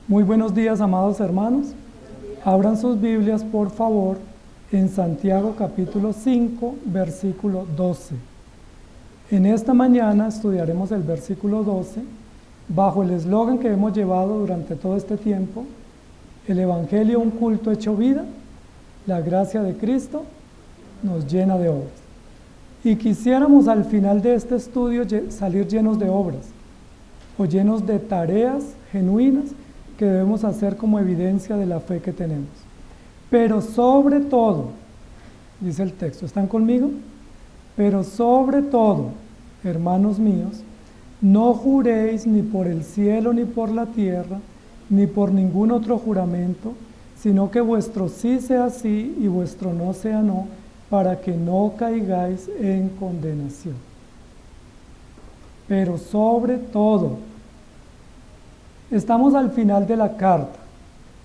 Muy buenos días, amados hermanos. Abran sus Biblias, por favor, en Santiago capítulo 5, versículo 12. En esta mañana estudiaremos el versículo 12 bajo el eslogan que hemos llevado durante todo este tiempo: el Evangelio, un culto hecho vida, la gracia de Cristo nos llena de obras. Y quisiéramos al final de este estudio salir llenos de obras, o llenos de tareas genuinas que debemos hacer como evidencia de la fe que tenemos. Pero sobre todo, dice el texto, ¿están conmigo? Pero sobre todo, hermanos míos, no juréis ni por el cielo, ni por la tierra, ni por ningún otro juramento, sino que vuestro sí sea sí y vuestro no sea no, para que no caigáis en condenación. Pero sobre todo, estamos al final de la carta.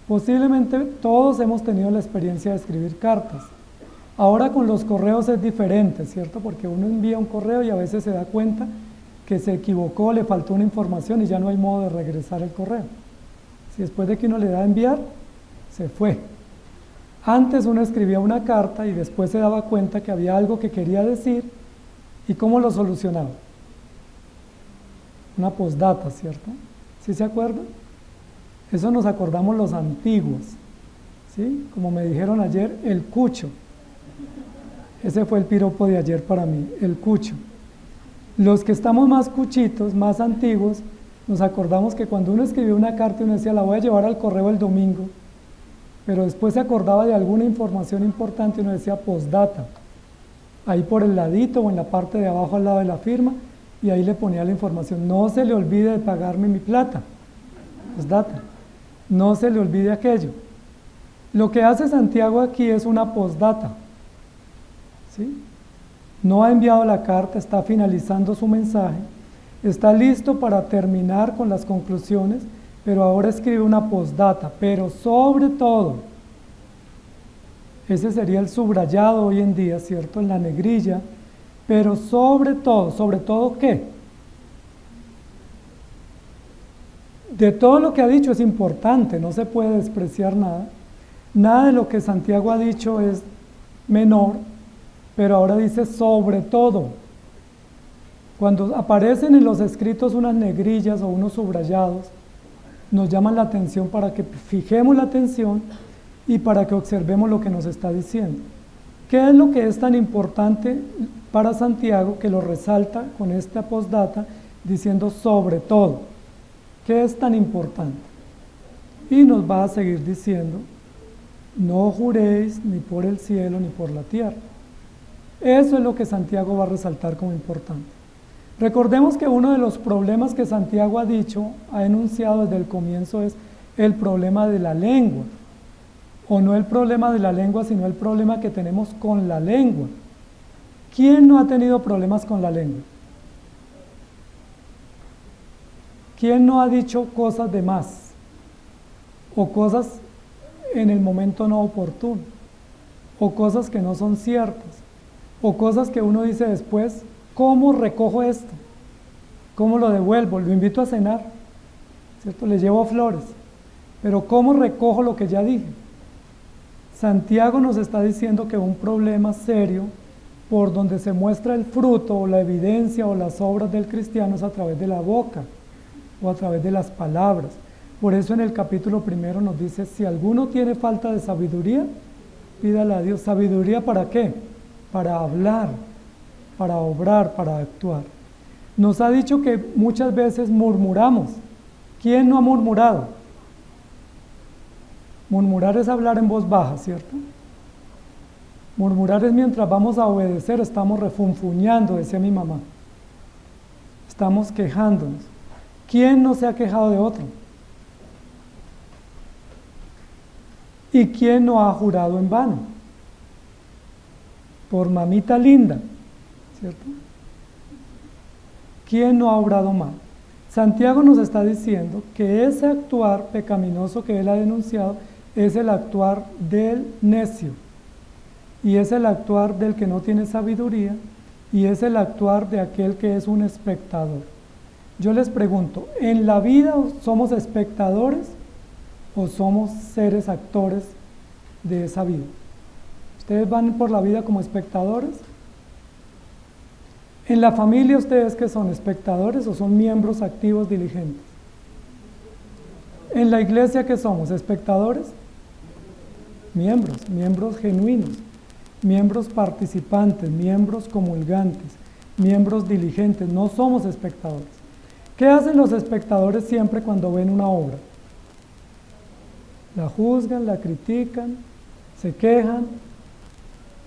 Posiblemente todos hemos tenido la experiencia de escribir cartas. Ahora con los correos es diferente, ¿cierto? Porque uno envía un correo y a veces se da cuenta que se equivocó, le faltó una información y ya no hay modo de regresar el correo. Si después de que uno le da a enviar, se fue. Antes uno escribía una carta y después se daba cuenta que había algo que quería decir, ¿y cómo lo solucionaba? Una postdata, ¿cierto? ¿Sí se acuerdan? Eso nos acordamos los antiguos, ¿sí? Como me dijeron ayer, el cucho. Ese fue el piropo de ayer para mí, el cucho. Los que estamos más cuchitos, más antiguos, nos acordamos que cuando uno escribía una carta y uno decía, la voy a llevar al correo el domingo, pero después se acordaba de alguna información importante y uno decía postdata, ahí por el ladito o en la parte de abajo al lado de la firma, y ahí le ponía la información. No se le olvide de pagarme mi plata, postdata, no se le olvide aquello. Lo que hace Santiago aquí es una postdata, ¿sí? No ha enviado la carta, está finalizando su mensaje, está listo para terminar con las conclusiones, pero ahora escribe una postdata. Pero sobre todo, ese sería el subrayado hoy en día, ¿cierto? En la negrilla. Pero ¿sobre todo qué? De todo lo que ha dicho es importante, no se puede despreciar nada. Nada de lo que Santiago ha dicho es menor, pero ahora dice sobre todo. Cuando aparecen en los escritos unas negrillas o unos subrayados, nos llaman la atención para que fijemos la atención y para que observemos lo que nos está diciendo. ¿Qué es lo que es tan importante para Santiago que lo resalta con esta postdata diciendo sobre todo? ¿Qué es tan importante? Y nos va a seguir diciendo, no juréis ni por el cielo ni por la tierra. Eso es lo que Santiago va a resaltar como importante. Recordemos que uno de los problemas que Santiago ha dicho, ha enunciado desde el comienzo, es el problema de la lengua. O no el problema de la lengua, sino el problema que tenemos con la lengua. ¿Quién no ha tenido problemas con la lengua? ¿Quién no ha dicho cosas de más? O cosas en el momento no oportuno. O cosas que no son ciertas. O cosas que uno dice después, ¿cómo recojo esto? ¿Cómo lo devuelvo? Lo invito a cenar, ¿cierto? Le llevo flores. Pero ¿cómo recojo lo que ya dije? Santiago nos está diciendo que un problema serio por donde se muestra el fruto o la evidencia o las obras del cristiano es a través de la boca o a través de las palabras. Por eso en el capítulo 1 nos dice, si alguno tiene falta de sabiduría, pídala a Dios. ¿Sabiduría para qué? Para hablar, para obrar, para actuar. Nos ha dicho que muchas veces murmuramos. ¿Quién no ha murmurado? Murmurar es hablar en voz baja, ¿cierto? Murmurar es mientras vamos a obedecer, estamos refunfuñando, decía mi mamá. Estamos quejándonos. ¿Quién no se ha quejado de otro? ¿Y quién no ha jurado en vano? Por mamita linda, ¿cierto? ¿Quién no ha obrado mal? Santiago nos está diciendo que ese actuar pecaminoso que él ha denunciado es el actuar del necio, y es el actuar del que no tiene sabiduría, y es el actuar de aquel que es un espectador. Yo les pregunto, ¿en la vida somos espectadores o somos seres actores de esa vida? ¿Ustedes van por la vida como espectadores? ¿En la familia ustedes qué son, espectadores o son miembros activos diligentes? ¿En la iglesia qué somos, espectadores? Miembros genuinos, miembros participantes, miembros comulgantes, miembros diligentes, no somos espectadores. ¿Qué hacen los espectadores siempre cuando ven una obra? La juzgan, la critican, se quejan,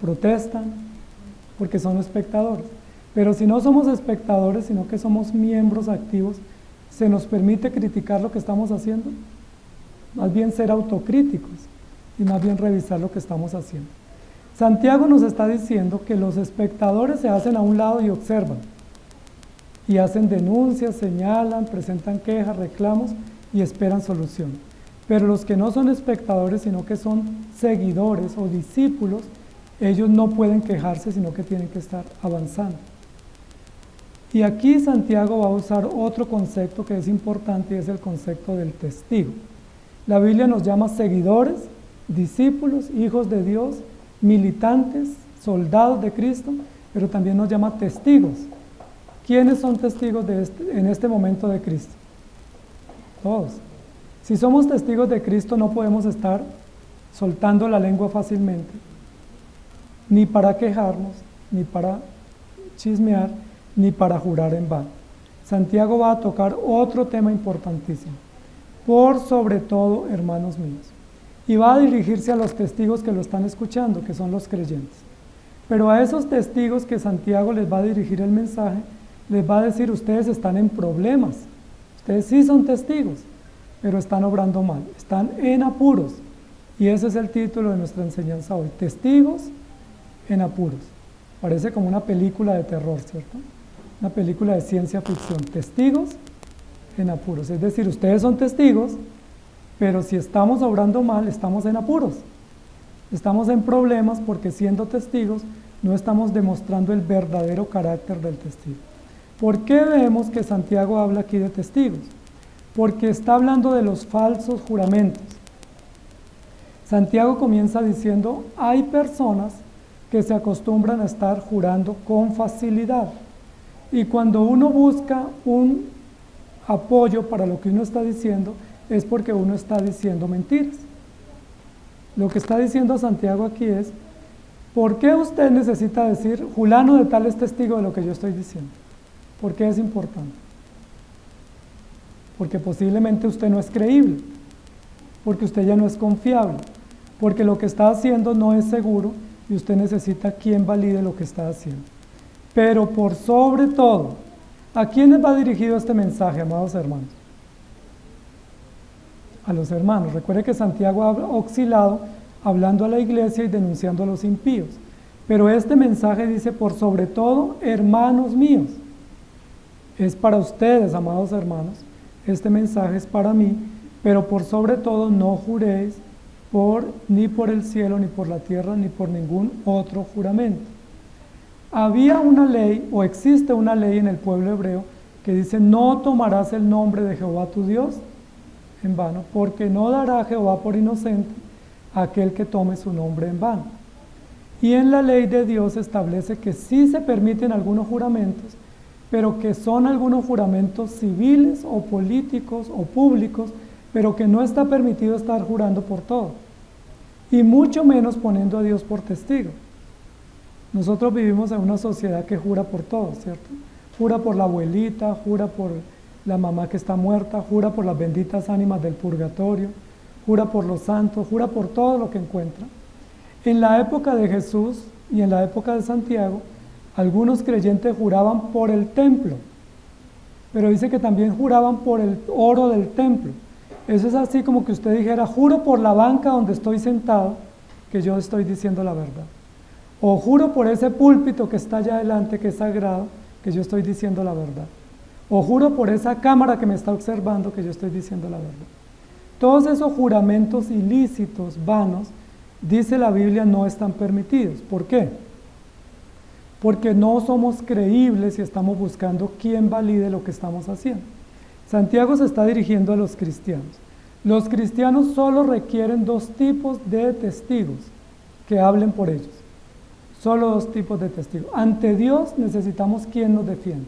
protestan, porque son espectadores. Pero si no somos espectadores, sino que somos miembros activos, ¿se nos permite criticar lo que estamos haciendo? Más bien ser autocríticos y más bien revisar lo que estamos haciendo. Santiago nos está diciendo que los espectadores se hacen a un lado y observan, y hacen denuncias, señalan, presentan quejas, reclamos y esperan solución. Pero los que no son espectadores, sino que son seguidores o discípulos, ellos no pueden quejarse, sino que tienen que estar avanzando. Y aquí Santiago va a usar otro concepto que es importante y es el concepto del testigo. La Biblia nos llama seguidores, discípulos, hijos de Dios, militantes, soldados de Cristo, pero también nos llama testigos. ¿Quiénes son testigos en este momento de Cristo? Todos. Si somos testigos de Cristo no podemos estar soltando la lengua fácilmente, ni para quejarnos, ni para chismear, ni para jurar en vano. Santiago va a tocar otro tema importantísimo. Por sobre todo, hermanos míos. Y va a dirigirse a los testigos que lo están escuchando, que son los creyentes. Pero a esos testigos que Santiago les va a dirigir el mensaje, les va a decir, ustedes están en problemas. Ustedes sí son testigos, pero están obrando mal, están en apuros. Y ese es el título de nuestra enseñanza hoy, testigos en apuros. Parece como una película de terror, ¿cierto? Una película de ciencia ficción, testigos en apuros. Es decir, ustedes son testigos, pero si estamos obrando mal, estamos en apuros. Estamos en problemas porque siendo testigos no estamos demostrando el verdadero carácter del testigo. ¿Por qué vemos que Santiago habla aquí de testigos? Porque está hablando de los falsos juramentos. Santiago comienza diciendo, hay personas que se acostumbran a estar jurando con facilidad. Y cuando uno busca un apoyo para lo que uno está diciendo, es porque uno está diciendo mentiras. Lo que está diciendo Santiago aquí es, ¿por qué usted necesita decir, fulano de tal es testigo de lo que yo estoy diciendo? ¿Por qué es importante? Porque posiblemente usted no es creíble, porque usted ya no es confiable, porque lo que está haciendo no es seguro y usted necesita quien valide lo que está haciendo. Pero por sobre todo, ¿a quiénes va dirigido este mensaje, amados hermanos? A los hermanos. Recuerde que Santiago ha oscilado hablando a la iglesia y denunciando a los impíos. Pero este mensaje dice, por sobre todo, hermanos míos. Es para ustedes, amados hermanos. Este mensaje es para mí, pero por sobre todo no juréis ni por el cielo, ni por la tierra, ni por ningún otro juramento. Había una ley, o existe una ley en el pueblo hebreo, que dice, no tomarás el nombre de Jehová tu Dios en vano, porque no dará Jehová por inocente a aquel que tome su nombre en vano. Y en la ley de Dios establece que sí se permiten algunos juramentos, pero que son algunos juramentos civiles o políticos o públicos, pero que no está permitido estar jurando por todo, y mucho menos poniendo a Dios por testigo. Nosotros vivimos en una sociedad que jura por todo, ¿cierto? Jura por la abuelita, jura por la mamá que está muerta, jura por las benditas ánimas del purgatorio, jura por los santos, jura por todo lo que encuentra. En la época de Jesús y en la época de Santiago, algunos creyentes juraban por el templo, pero dice que también juraban por el oro del templo. Eso es así como que usted dijera, juro por la banca donde estoy sentado, que yo estoy diciendo la verdad. O juro por ese púlpito que está allá adelante, que es sagrado, que yo estoy diciendo la verdad. O juro por esa cámara que me está observando, que yo estoy diciendo la verdad. Todos esos juramentos ilícitos, vanos, dice la Biblia, no están permitidos. ¿Por qué? Porque no somos creíbles y estamos buscando quién valide lo que estamos haciendo. Santiago se está dirigiendo a los cristianos. Los cristianos solo requieren 2 tipos de testigos que hablen por ellos. Solo 2 tipos de testigos. Ante Dios necesitamos quien nos defiende.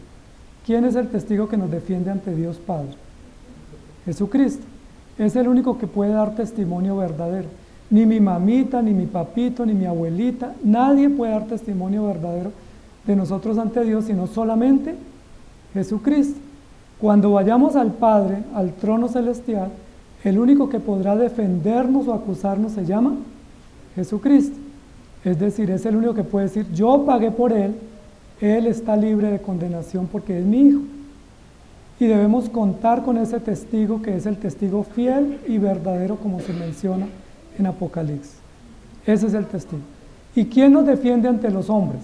¿Quién es el testigo que nos defiende ante Dios Padre? Jesucristo. Es el único que puede dar testimonio verdadero. Ni mi mamita, ni mi papito, ni mi abuelita, nadie puede dar testimonio verdadero de nosotros ante Dios, sino solamente Jesucristo. Cuando vayamos al Padre, al trono celestial, el único que podrá defendernos o acusarnos se llama Jesucristo. Es decir, es el único que puede decir, yo pagué por él está libre de condenación porque es mi hijo. Y debemos contar con ese testigo que es el testigo fiel y verdadero como se menciona en Apocalipsis. Ese es el testigo. ¿Y quién nos defiende ante los hombres?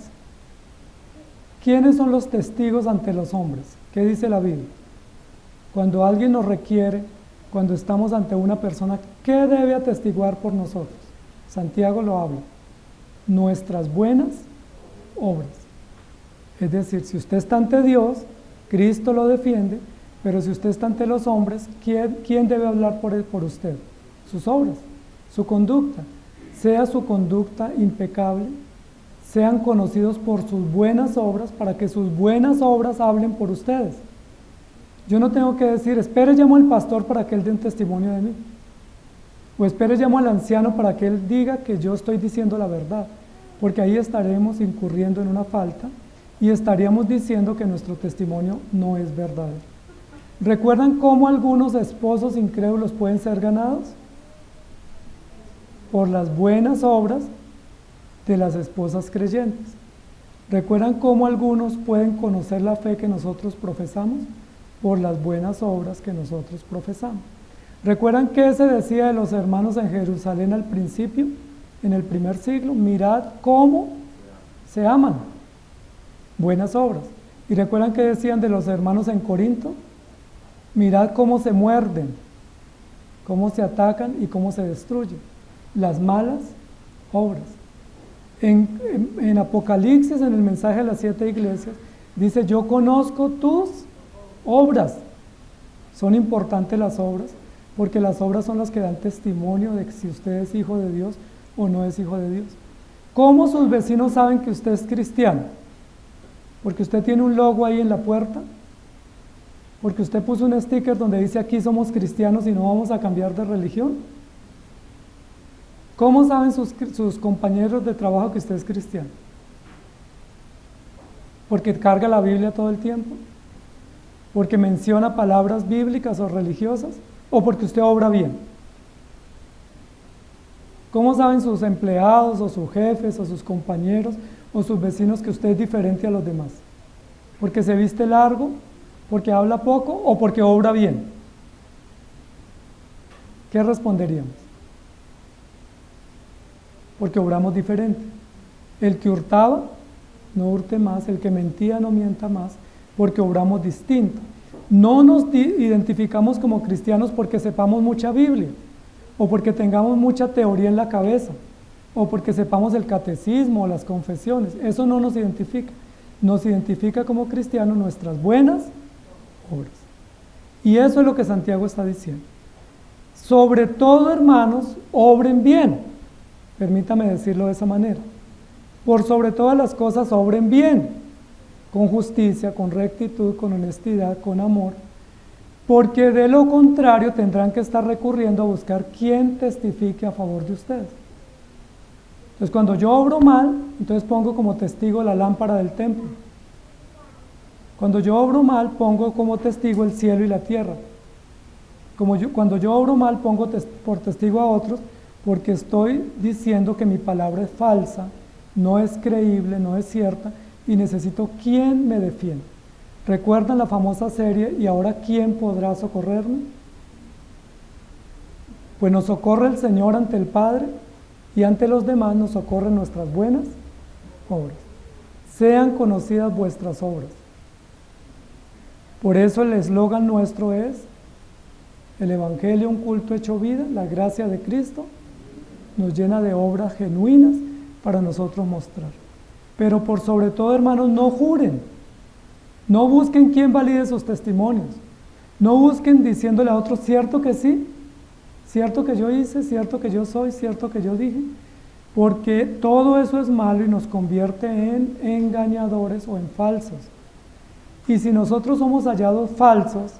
¿Quiénes son los testigos ante los hombres? ¿Qué dice la Biblia? Cuando alguien nos requiere, cuando estamos ante una persona, ¿qué debe atestiguar por nosotros? Santiago lo habla. Nuestras buenas obras. Es decir, si usted está ante Dios, Cristo lo defiende, pero si usted está ante los hombres, ¿quién debe hablar por usted? Sus obras, su conducta. Sea su conducta impecable, sean conocidos por sus buenas obras, para que sus buenas obras hablen por ustedes. Yo no tengo que decir, espere, llamo al pastor para que él dé un testimonio de mí. O espere, llamo al anciano para que él diga que yo estoy diciendo la verdad. Porque ahí estaremos incurriendo en una falta y estaríamos diciendo que nuestro testimonio no es verdadero. ¿Recuerdan cómo algunos esposos incrédulos pueden ser ganados? Por las buenas obras de las esposas creyentes. ¿Recuerdan cómo algunos pueden conocer la fe que nosotros profesamos? Por las buenas obras que nosotros profesamos. ¿Recuerdan qué se decía de los hermanos en Jerusalén al principio, en el primer siglo? Mirad cómo se aman. Buenas obras. ¿Y recuerdan qué decían de los hermanos en Corinto? Mirad cómo se muerden, cómo se atacan y cómo se destruyen. Las malas obras. En Apocalipsis, en el mensaje a las 7 iglesias, dice, yo conozco tus obras. Son importantes las obras, porque las obras son las que dan testimonio de si usted es hijo de Dios o no es hijo de Dios. ¿Cómo sus vecinos saben que usted es cristiano? Porque usted tiene un logo ahí en la puerta, porque usted puso un sticker donde dice aquí somos cristianos y no vamos a cambiar de religión. ¿Cómo saben sus compañeros de trabajo que usted es cristiano? Porque carga la Biblia todo el tiempo, porque menciona palabras bíblicas o religiosas, o porque usted obra bien. ¿Cómo saben sus empleados o sus jefes o sus compañeros o sus vecinos que usted es diferente a los demás? ¿Porque se viste largo, porque habla poco o porque obra bien? ¿Qué responderíamos? Porque obramos diferente. El que hurtaba, no hurte más. El que mentía, no mienta más, porque obramos distinto. No nos identificamos como cristianos porque sepamos mucha Biblia, o porque tengamos mucha teoría en la cabeza, o porque sepamos el catecismo o las confesiones. Eso no nos identifica. Nos identifica como cristianos nuestras buenas obras. Y eso es lo que Santiago está diciendo. Sobre todo, hermanos, obren bien. Permítame decirlo de esa manera. Por sobre todas las cosas, obren bien, con justicia, con rectitud, con honestidad, con amor, porque de lo contrario tendrán que estar recurriendo a buscar quien testifique a favor de ustedes. Entonces, cuando yo obro mal, entonces pongo como testigo la lámpara del templo. Cuando yo obro mal, pongo como testigo el cielo y la tierra. Cuando yo obro mal, pongo por testigo a otros, porque estoy diciendo que mi palabra es falsa, no es creíble, no es cierta, y necesito quien me defienda. ¿Recuerdan la famosa serie ¿Y ahora quién podrá socorrerme? Pues nos socorre el Señor ante el Padre, y ante los demás nos socorren nuestras buenas obras. Sean conocidas vuestras obras. Por eso el eslogan nuestro es: el Evangelio, un culto hecho vida, la gracia de Cristo nos llena de obras genuinas para nosotros mostrar. Pero por sobre todo, hermanos, no juren, no busquen quien valide sus testimonios, no busquen diciéndole a otros, cierto que sí, cierto que yo hice, cierto que yo soy, cierto que yo dije, porque todo eso es malo y nos convierte en engañadores o en falsos. Y si nosotros somos hallados falsos,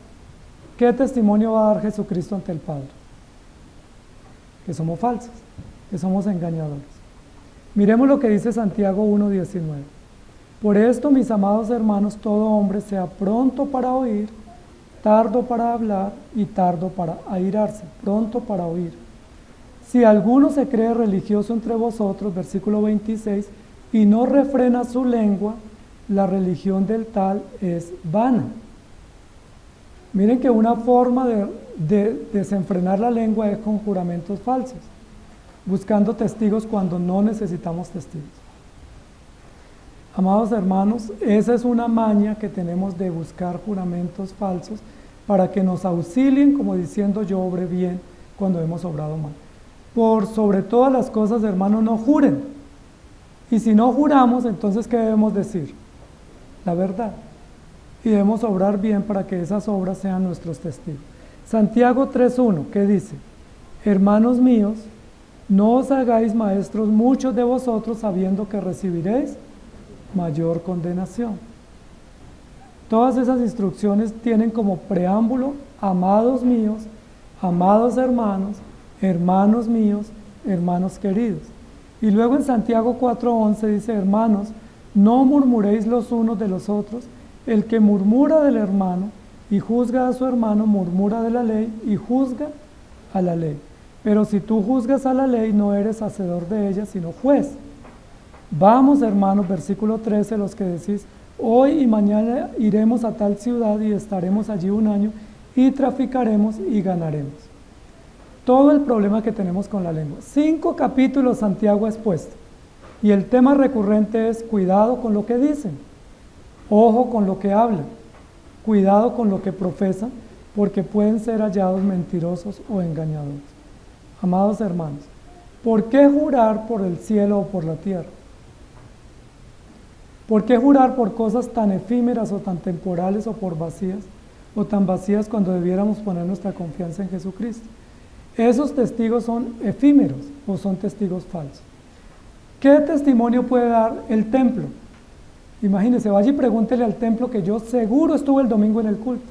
¿qué testimonio va a dar Jesucristo ante el Padre? Que somos falsos, que somos engañadores. Miremos lo que dice Santiago 1:19. Por esto, mis amados hermanos, todo hombre sea pronto para oír, tardo para hablar y tardo para airarse, pronto para oír. Si alguno se cree religioso entre vosotros, versículo 26, y no refrena su lengua, la religión del tal es vana. Miren que una forma de desenfrenar la lengua es con juramentos falsos, buscando testigos cuando no necesitamos testigos. Amados hermanos, esa es una maña que tenemos de buscar juramentos falsos para que nos auxilien, como diciendo yo obré bien cuando hemos obrado mal. Por sobre todas las cosas, hermanos, no juren. Y si no juramos, entonces ¿qué debemos decir? La verdad. Y debemos obrar bien para que esas obras sean nuestros testigos. Santiago 3:1, ¿qué dice? Hermanos míos, no os hagáis maestros muchos de vosotros sabiendo que recibiréis mayor condenación. Todas esas instrucciones tienen como preámbulo, amados míos, amados hermanos, hermanos míos, hermanos queridos. Y luego en Santiago 4:11 dice, hermanos, no murmuréis los unos de los otros, el que murmura del hermano y juzga a su hermano, murmura de la ley y juzga a la ley. Pero si tú juzgas a la ley, no eres hacedor de ella, sino juez. Vamos, hermanos, versículo 13, los que decís, hoy y mañana iremos a tal ciudad y estaremos allí un año y traficaremos y ganaremos. Todo el problema que tenemos con la lengua. 5 capítulos Santiago ha expuesto. Y el tema recurrente es cuidado con lo que dicen, ojo con lo que hablan, cuidado con lo que profesan, porque pueden ser hallados mentirosos o engañadores. Amados hermanos, ¿por qué jurar por el cielo o por la tierra? ¿Por qué jurar por cosas tan efímeras o tan temporales o por vacías o tan vacías cuando debiéramos poner nuestra confianza en Jesucristo? Esos testigos son efímeros o son testigos falsos. ¿Qué testimonio puede dar el templo? Imagínese, vaya y pregúntele al templo que yo seguro estuve el domingo en el culto.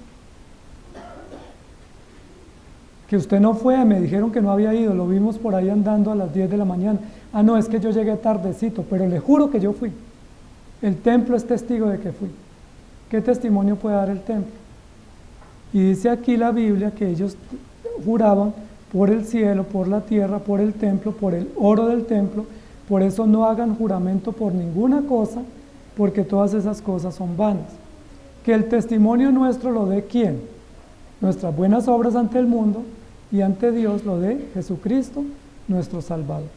Que usted no fue, me dijeron que no había ido, lo vimos por ahí andando a las 10 de la mañana. Ah, no, es que yo llegué tardecito, pero le juro que yo fui. El templo es testigo de que fui. ¿Qué testimonio puede dar el templo? Y dice aquí la Biblia que ellos juraban por el cielo, por la tierra, por el templo, por el oro del templo. Por eso no hagan juramento por ninguna cosa, porque todas esas cosas son vanas. Que el testimonio nuestro lo dé ¿quién? Nuestras buenas obras ante el mundo y ante Dios lo dé Jesucristo, nuestro Salvador.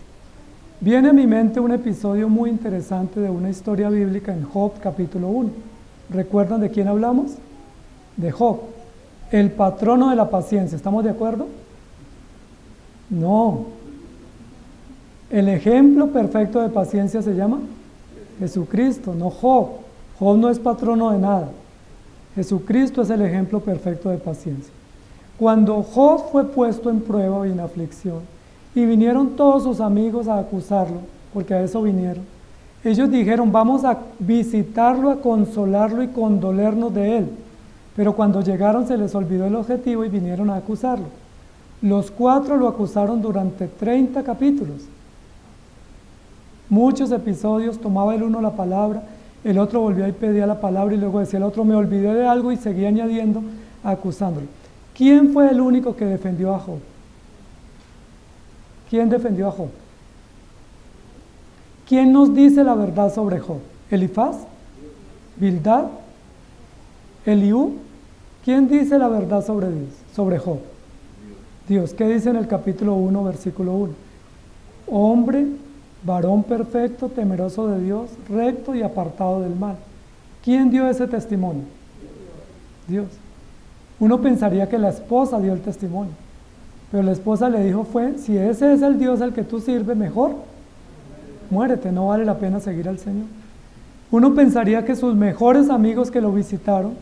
Viene a mi mente un episodio muy interesante de una historia bíblica en Job capítulo 1. ¿Recuerdan de quién hablamos? De Job, el patrono de la paciencia. ¿Estamos de acuerdo? No. El ejemplo perfecto de paciencia se llama Jesucristo, no Job. Job no es patrono de nada. Jesucristo es el ejemplo perfecto de paciencia. Cuando Job fue puesto en prueba y en aflicción, y vinieron todos sus amigos a acusarlo, porque a eso vinieron, ellos dijeron, vamos a visitarlo, a consolarlo y condolernos de él. Pero cuando llegaron se les olvidó el objetivo y vinieron a acusarlo. Los 4 lo acusaron durante 30 capítulos. Muchos episodios, tomaba el uno la palabra, el otro volvía y pedía la palabra y luego decía el otro, me olvidé de algo y seguía añadiendo, acusándolo. ¿Quién fue el único que defendió a Job? ¿Quién defendió a Job? ¿Quién nos dice la verdad sobre Job? ¿Elifaz? ¿Bildad? ¿Eliú? ¿Quién dice la verdad sobre Dios, sobre Job? Dios. ¿Qué dice en el capítulo 1, versículo 1? Hombre, varón perfecto, temeroso de Dios, recto y apartado del mal. ¿Quién dio ese testimonio? Dios. Uno pensaría que la esposa dio el testimonio, pero la esposa le dijo si ese es el Dios al que tú sirves, mejor muérete, no vale la pena seguir al Señor. Uno pensaría que sus mejores amigos que lo visitaron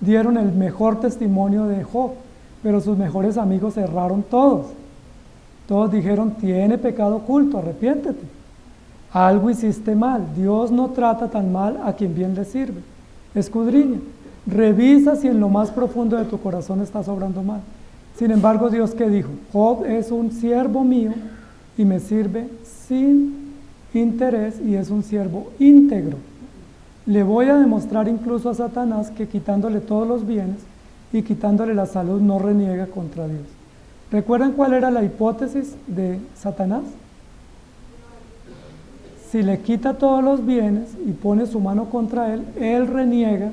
dieron el mejor testimonio de Job, pero sus mejores amigos erraron todos. Todos dijeron, tiene pecado oculto, arrepiéntete. Algo hiciste mal. Dios no trata tan mal a quien bien le sirve. Escudriña, revisa si en lo más profundo de tu corazón estás obrando mal. Sin embargo, Dios, ¿qué dijo? Job es un siervo mío y me sirve sin interés y es un siervo íntegro. Le voy a demostrar incluso a Satanás que quitándole todos los bienes y quitándole la salud no reniega contra Dios. ¿Recuerdan cuál era la hipótesis de Satanás? Si le quita todos los bienes y pone su mano contra él, él reniega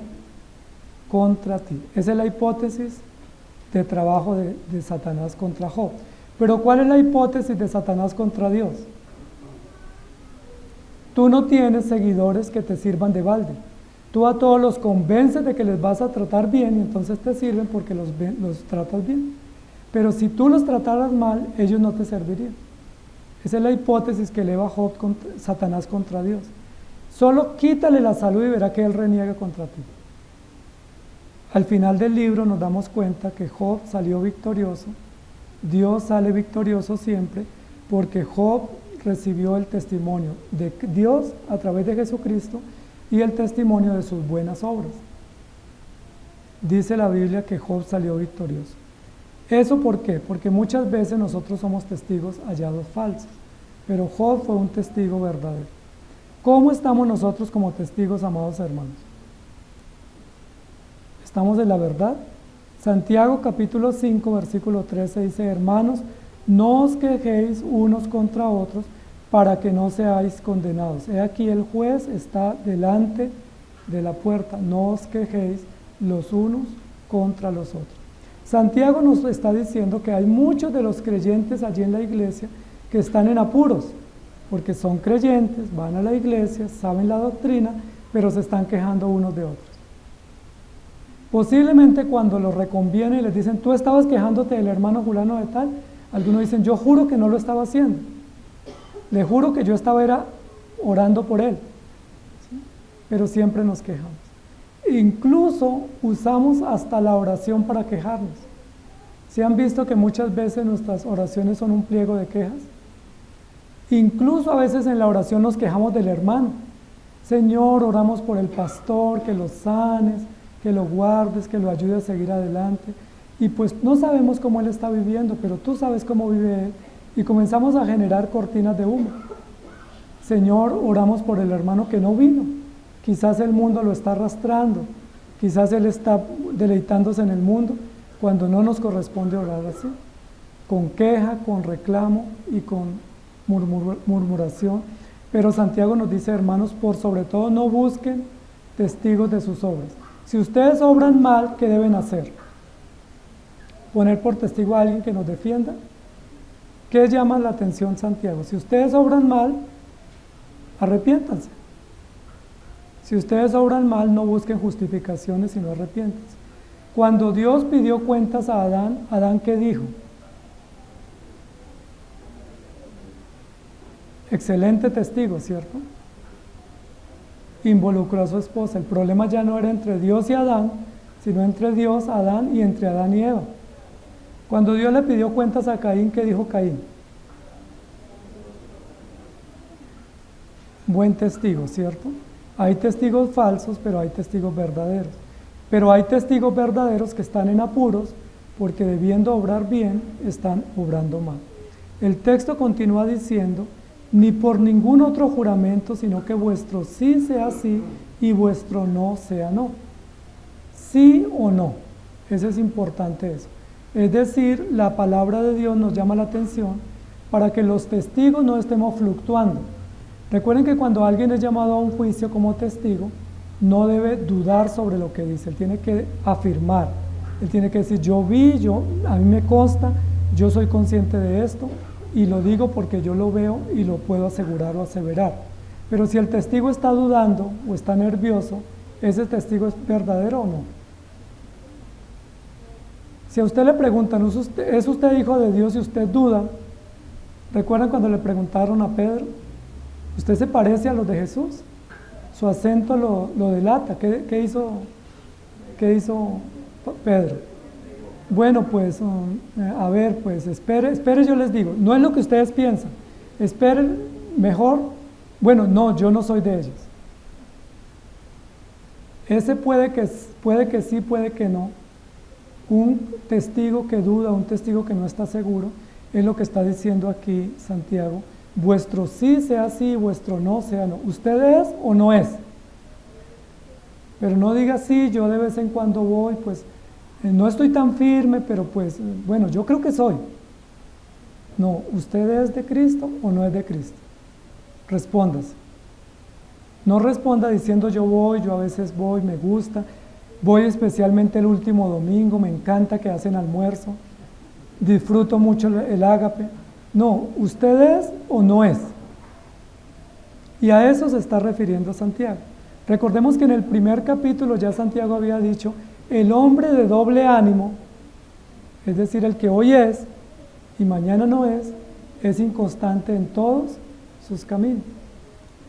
contra ti. Esa es la hipótesis de trabajo de Satanás contra Job. Pero ¿cuál es la hipótesis de Satanás contra Dios? Tú no tienes seguidores que te sirvan de balde. Tú a todos los convences de que les vas a tratar bien y entonces te sirven porque los tratas bien. Pero si tú los trataras mal, ellos no te servirían. Esa es la hipótesis que eleva Satanás contra Dios. Solo quítale la salud y verá que él reniega contra ti. Al final del libro nos damos cuenta que Job salió victorioso. Dios sale victorioso siempre porque Job recibió el testimonio de Dios a través de Jesucristo y el testimonio de sus buenas obras. Dice la Biblia que Job salió victorioso. ¿Eso por qué? Porque muchas veces nosotros somos testigos hallados falsos, pero Job fue un testigo verdadero. ¿Cómo estamos nosotros como testigos, amados hermanos? ¿Estamos en la verdad? Santiago capítulo 5, versículo 13 dice, hermanos, no os quejéis unos contra otros para que no seáis condenados. He aquí el juez está delante de la puerta, no os quejéis los unos contra los otros. Santiago nos está diciendo que hay muchos de los creyentes allí en la iglesia que están en apuros, porque son creyentes, van a la iglesia, saben la doctrina, pero se están quejando unos de otros. Posiblemente cuando los reconviene y les dicen, tú estabas quejándote del hermano fulano de tal, algunos dicen, yo juro que no lo estaba haciendo, le juro que yo estaba orando por él, ¿sí? Pero siempre nos quejamos. Incluso usamos hasta la oración para quejarnos. ¿Sí han visto que muchas veces nuestras oraciones son un pliego de quejas? Incluso a veces en la oración nos quejamos del hermano. Señor, oramos por el pastor, que lo sanes, que lo guardes, que lo ayude a seguir adelante. Y pues no sabemos cómo él está viviendo, pero tú sabes cómo vive él. Y comenzamos a generar cortinas de humo. Señor, oramos por el hermano que no vino. Quizás el mundo lo está arrastrando, quizás él está deleitándose en el mundo, cuando no nos corresponde orar así, con queja, con reclamo y con murmuración. Pero Santiago nos dice, hermanos, por sobre todo no busquen testigos de sus obras. Si ustedes obran mal, ¿qué deben hacer? ¿Poner por testigo a alguien que nos defienda? ¿Qué llama la atención Santiago? Si ustedes obran mal, arrepiéntanse. Si ustedes obran mal, no busquen justificaciones, sino arrepiéntanse. Cuando Dios pidió cuentas a Adán, ¿Adán qué dijo? Excelente testigo, ¿cierto? Involucró a su esposa. El problema ya no era entre Dios y Adán, sino entre Dios, Adán y entre Adán y Eva. Cuando Dios le pidió cuentas a Caín, ¿qué dijo Caín? Buen testigo, ¿cierto? Hay testigos falsos, pero hay testigos verdaderos. Pero hay testigos verdaderos que están en apuros porque debiendo obrar bien, están obrando mal. El texto continúa diciendo, ni por ningún otro juramento, sino que vuestro sí sea sí y vuestro no sea no. Sí o no, eso es importante eso. Es decir, la palabra de Dios nos llama la atención para que los testigos no estemos fluctuando. Recuerden que cuando alguien es llamado a un juicio como testigo, no debe dudar sobre lo que dice, él tiene que afirmar, él tiene que decir, yo vi, a mí me consta, yo soy consciente de esto y lo digo porque yo lo veo y lo puedo asegurar o aseverar. Pero si el testigo está dudando o está nervioso, ¿ese testigo es verdadero o no? Si a usted le preguntan, ¿es usted hijo de Dios y usted duda? ¿Recuerdan cuando le preguntaron a Pedro? ¿Usted se parece a los de Jesús? Su acento lo delata. ¿Qué hizo Pedro? Bueno, pues, a ver, pues espere, yo les digo, no es lo que ustedes piensan, esperen mejor, bueno, no, yo no soy de ellos. Ese puede que sí, puede que no. Un testigo que duda, un testigo que no está seguro, es lo que está diciendo aquí Santiago. Vuestro sí sea sí, vuestro no sea no. ¿Usted es o no es? Pero no diga sí, yo de vez en cuando voy, pues no estoy tan firme, pero pues bueno, yo creo que soy. No, ¿usted es de Cristo o no es de Cristo? Respóndase. No responda diciendo yo voy, yo a veces voy, me gusta, voy especialmente el último domingo, me encanta que hacen almuerzo, disfruto mucho el ágape. No, ¿usted es o no es? Y a eso se está refiriendo Santiago. Recordemos que en el primer capítulo ya Santiago había dicho, el hombre de doble ánimo, es decir, el que hoy es y mañana no es inconstante en todos sus caminos.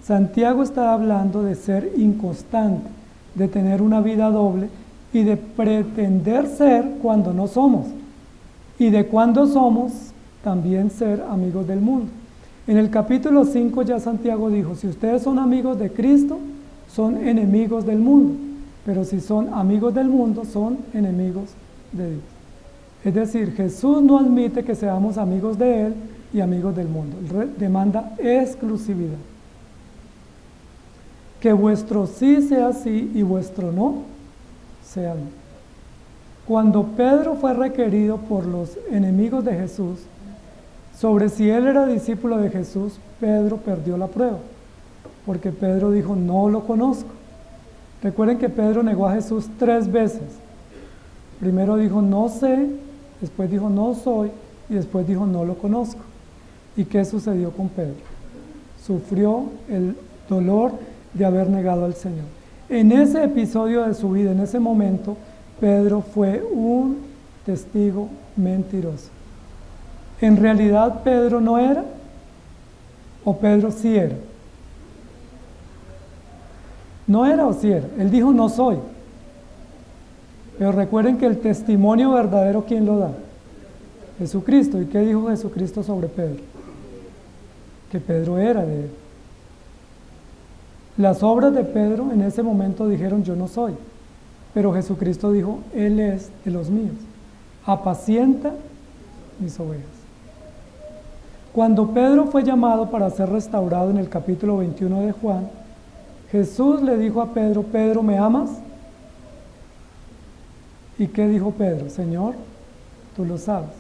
Santiago está hablando de ser inconstante, de tener una vida doble y de pretender ser cuando no somos. Y de cuando somos, también ser amigos del mundo. En el capítulo 5 ya Santiago dijo, si ustedes son amigos de Cristo, son enemigos del mundo. Pero si son amigos del mundo, son enemigos de Dios. Es decir, Jesús no admite que seamos amigos de Él y amigos del mundo. Él demanda exclusividad. Que vuestro sí sea sí y vuestro no sea no. Cuando Pedro fue requerido por los enemigos de Jesús sobre si él era discípulo de Jesús, Pedro perdió la prueba, porque Pedro dijo, no lo conozco. Recuerden que Pedro negó a Jesús 3 veces. Primero dijo, no sé, después dijo, no soy, y después dijo, no lo conozco. ¿Y qué sucedió con Pedro? Sufrió el dolor de haber negado al Señor. En ese episodio de su vida, en ese momento, Pedro fue un testigo mentiroso. ¿En realidad Pedro no era? ¿O Pedro sí era? ¿No era o sí era? Él dijo, no soy. Pero recuerden que el testimonio verdadero, ¿quién lo da? Jesucristo. ¿Y qué dijo Jesucristo sobre Pedro? Que Pedro era de él. Las obras de Pedro en ese momento dijeron, yo no soy. Pero Jesucristo dijo, Él es de los míos. Apacienta mis ovejas. Cuando Pedro fue llamado para ser restaurado en el capítulo 21 de Juan, Jesús le dijo a Pedro, Pedro, ¿me amas? ¿Y qué dijo Pedro? Señor, tú lo sabes.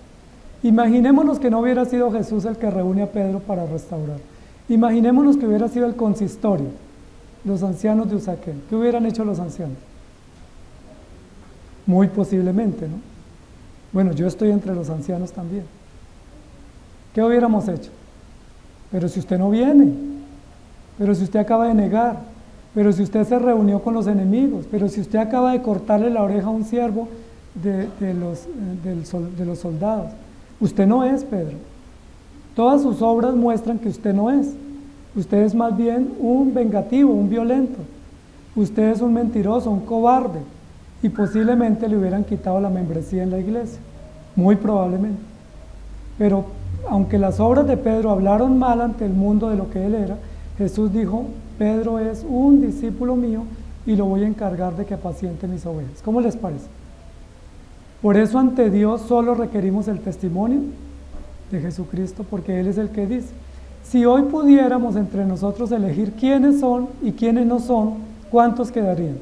Imaginémonos que no hubiera sido Jesús el que reúne a Pedro para restaurar. Imaginémonos que hubiera sido el consistorio, los ancianos de Usaquén. ¿Qué hubieran hecho los ancianos? Muy posiblemente, ¿no? Bueno, yo estoy entre los ancianos también. ¿Qué hubiéramos hecho? Pero si usted no viene, pero si usted acaba de negar, pero si usted se reunió con los enemigos, pero si usted acaba de cortarle la oreja a un siervo de los soldados, usted no es Pedro. Todas sus obras muestran que usted no es. Usted es más bien un vengativo, un violento. Usted es un mentiroso, un cobarde. Y posiblemente le hubieran quitado la membresía en la iglesia. Muy probablemente. Pero aunque las obras de Pedro hablaron mal ante el mundo de lo que él era, Jesús dijo, Pedro es un discípulo mío y lo voy a encargar de que apaciente mis ovejas. ¿Cómo les parece? Por eso ante Dios solo requerimos el testimonio de Jesucristo, porque Él es el que dice. Si hoy pudiéramos entre nosotros elegir quiénes son y quiénes no son, ¿cuántos quedarían?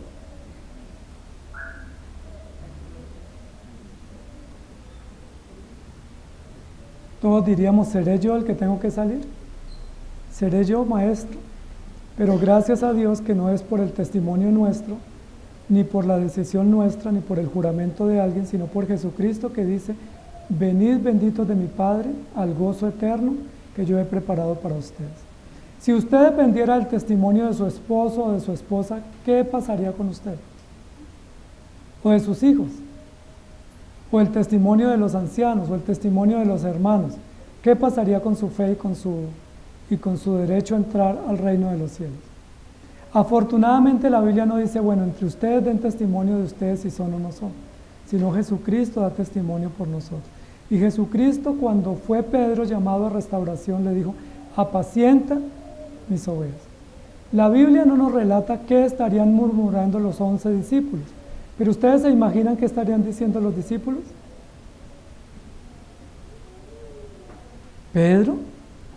Todos diríamos, ¿seré yo el que tengo que salir? ¿Seré yo, maestro? Pero gracias a Dios que no es por el testimonio nuestro, ni por la decisión nuestra, ni por el juramento de alguien, sino por Jesucristo que dice, venid benditos de mi Padre al gozo eterno que yo he preparado para ustedes. Si usted dependiera del testimonio de su esposo o de su esposa, ¿qué pasaría con usted? O de sus hijos, o el testimonio de los ancianos, o el testimonio de los hermanos. ¿Qué pasaría con su fe y con su derecho a entrar al reino de los cielos? Afortunadamente la Biblia no dice, bueno, entre ustedes den testimonio de ustedes si son o no son, sino Jesucristo da testimonio por nosotros. Y Jesucristo, cuando fue Pedro llamado a restauración, le dijo: apacienta mis ovejas. La Biblia no nos relata qué estarían murmurando los 11 discípulos, pero ¿ustedes se imaginan qué estarían diciendo los discípulos? Pedro,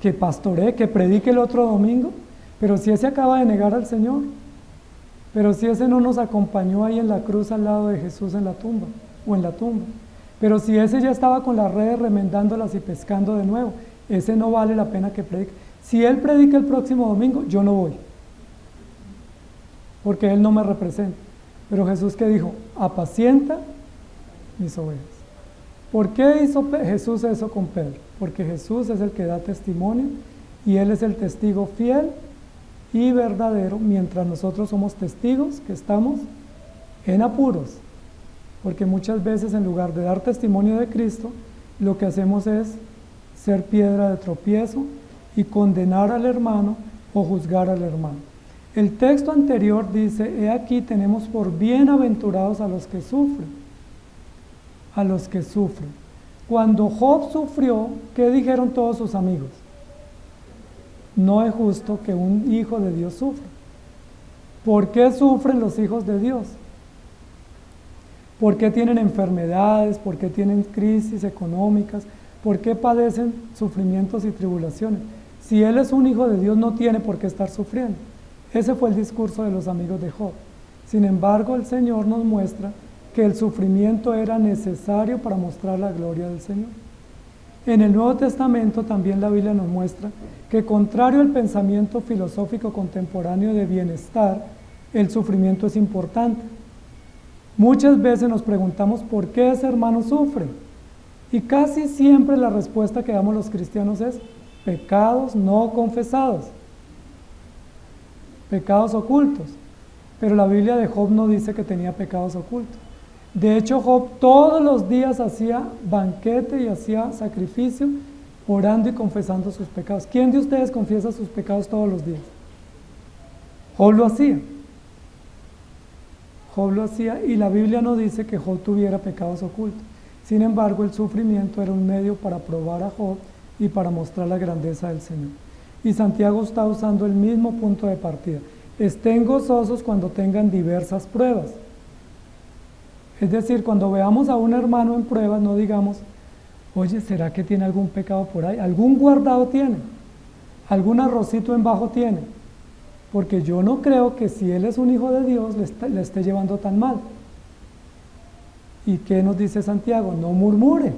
que pastoree, que predique el otro domingo, pero si ese acaba de negar al Señor, pero si ese no nos acompañó ahí en la cruz al lado de Jesús en la tumba, o en la tumba, pero si ese ya estaba con las redes remendándolas y pescando de nuevo, ese no vale la pena que predique. Si él predica el próximo domingo, yo no voy, porque él no me representa. Pero Jesús, ¿qué dijo? Apacienta mis ovejas. ¿Por qué hizo Jesús eso con Pedro? Porque Jesús es el que da testimonio y Él es el testigo fiel y verdadero, mientras nosotros somos testigos que estamos en apuros. Porque muchas veces, en lugar de dar testimonio de Cristo, lo que hacemos es ser piedra de tropiezo y condenar al hermano o juzgar al hermano. El texto anterior dice: he aquí tenemos por bienaventurados a los que sufren. A los que sufren. Cuando Job sufrió, ¿qué dijeron todos sus amigos? No es justo que un hijo de Dios sufra. ¿Por qué sufren los hijos de Dios? ¿Por qué tienen enfermedades? ¿Por qué tienen crisis económicas? ¿Por qué padecen sufrimientos y tribulaciones? Si él es un hijo de Dios, no tiene por qué estar sufriendo. Ese fue el discurso de los amigos de Job. Sin embargo, el Señor nos muestra que el sufrimiento era necesario para mostrar la gloria del Señor. En el Nuevo Testamento también la Biblia nos muestra que, contrario al pensamiento filosófico contemporáneo de bienestar, el sufrimiento es importante. Muchas veces nos preguntamos por qué ese hermano sufre, y casi siempre la respuesta que damos los cristianos es: pecados no confesados, pecados ocultos. Pero la Biblia de Job no dice que tenía pecados ocultos. De hecho, Job todos los días hacía banquete y hacía sacrificio, orando y confesando sus pecados. ¿Quién de ustedes confiesa sus pecados todos los días? Job lo hacía. Job lo hacía, y la Biblia no dice que Job tuviera pecados ocultos. Sin embargo, el sufrimiento era un medio para probar a Job y para mostrar la grandeza del Señor. Y Santiago está usando el mismo punto de partida. Estén gozosos cuando tengan diversas pruebas. Es decir, cuando veamos a un hermano en pruebas, no digamos: oye, ¿será que tiene algún pecado por ahí? ¿Algún guardado tiene? ¿Algún arrocito en bajo tiene? Porque yo no creo que, si él es un hijo de Dios, le esté llevando tan mal. ¿Y qué nos dice Santiago? No murmure,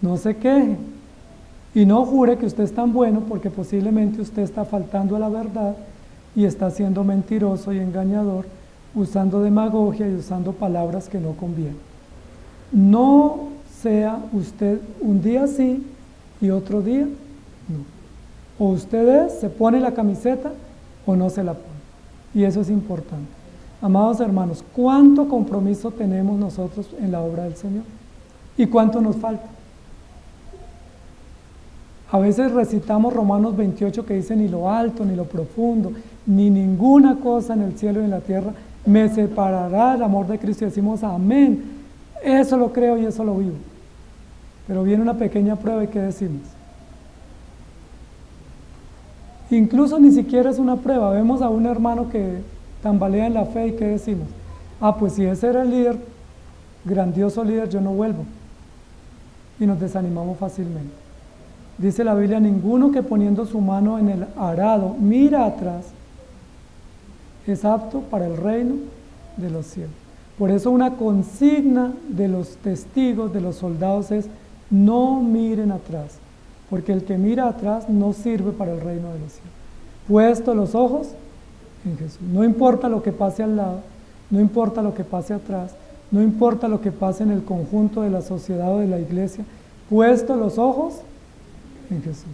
no se queje, y no jure que usted es tan bueno, porque posiblemente usted está faltando a la verdad y está siendo mentiroso y engañador, usando demagogia y usando palabras que no convienen. No sea usted un día sí y otro día no. O usted se pone la camiseta o no se la pone. Y eso es importante. Amados hermanos, ¿cuánto compromiso tenemos nosotros en la obra del Señor? ¿Y cuánto nos falta? A veces recitamos Romanos 28, que dice: ni lo alto, ni lo profundo, ni ninguna cosa en el cielo y en la tierra me separará del amor de Cristo. Y decimos amén. Eso lo creo y eso lo vivo. Pero viene una pequeña prueba, ¿y qué decimos? Incluso ni siquiera es una prueba. Vemos a un hermano que tambalea en la fe, ¿y qué decimos? Pues si ese era el líder, grandioso líder, yo no vuelvo. Y nos desanimamos fácilmente. Dice la Biblia: ninguno que poniendo su mano en el arado mira atrás es apto para el reino de los cielos. Por eso una consigna de los testigos, de los soldados, es: no miren atrás, porque el que mira atrás no sirve para el reino de los cielos. Puesto los ojos en Jesús. No importa lo que pase al lado, no importa lo que pase atrás, no importa lo que pase en el conjunto de la sociedad o de la iglesia, puesto los ojos en Jesús.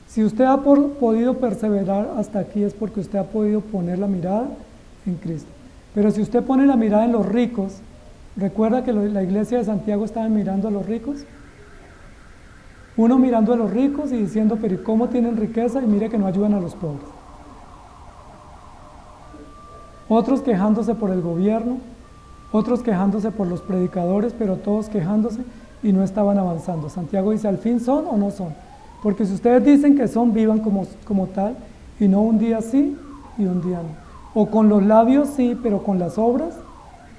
Si usted ha podido perseverar hasta aquí, es porque usted ha podido poner la mirada en Cristo. Pero si usted pone la mirada en los ricos, ¿recuerda que la iglesia de Santiago estaba mirando a los ricos? Uno mirando a los ricos y diciendo: pero ¿cómo tienen riqueza? Y mire que no ayudan a los pobres. Otros quejándose por el gobierno, otros quejándose por los predicadores, pero todos quejándose y no estaban avanzando. Santiago dice, ¿al fin son o no son? Porque si ustedes dicen que son, vivan como tal, y no un día sí y un día no. O con los labios sí, pero con las obras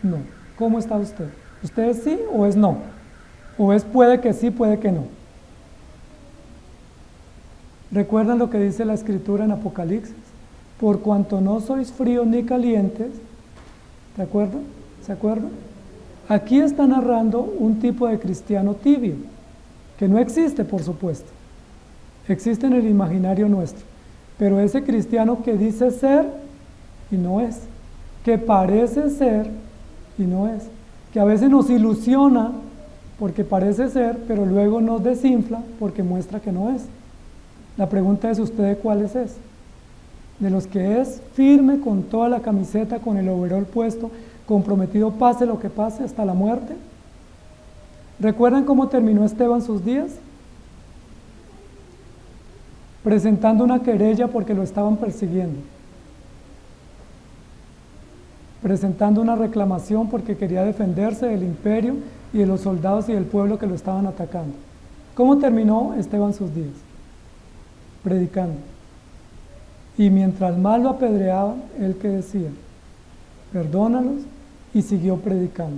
no. ¿Cómo está usted? ¿Usted es sí o es no? ¿O es puede que sí, puede que no? ¿Recuerdan lo que dice la Escritura en Apocalipsis? Por cuanto no sois fríos ni calientes, ¿de acuerdo? ¿Se acuerdan? Aquí está narrando un tipo de cristiano tibio, que no existe, por supuesto. Existe en el imaginario nuestro. Pero ese cristiano que dice ser y no es, que parece ser y no es, que a veces nos ilusiona porque parece ser, pero luego nos desinfla porque muestra que no es. La pregunta es, ¿usted de cuáles es? ¿De los que es firme con toda la camiseta, con el overol puesto, comprometido pase lo que pase hasta la muerte? ¿Recuerdan cómo terminó Esteban sus días? Presentando una querella porque lo estaban persiguiendo. Presentando una reclamación porque quería defenderse del imperio y de los soldados y del pueblo que lo estaban atacando. ¿Cómo terminó Esteban sus días? Predicando. Y mientras más lo apedreaban, él que decía, perdónalos, y siguió predicando.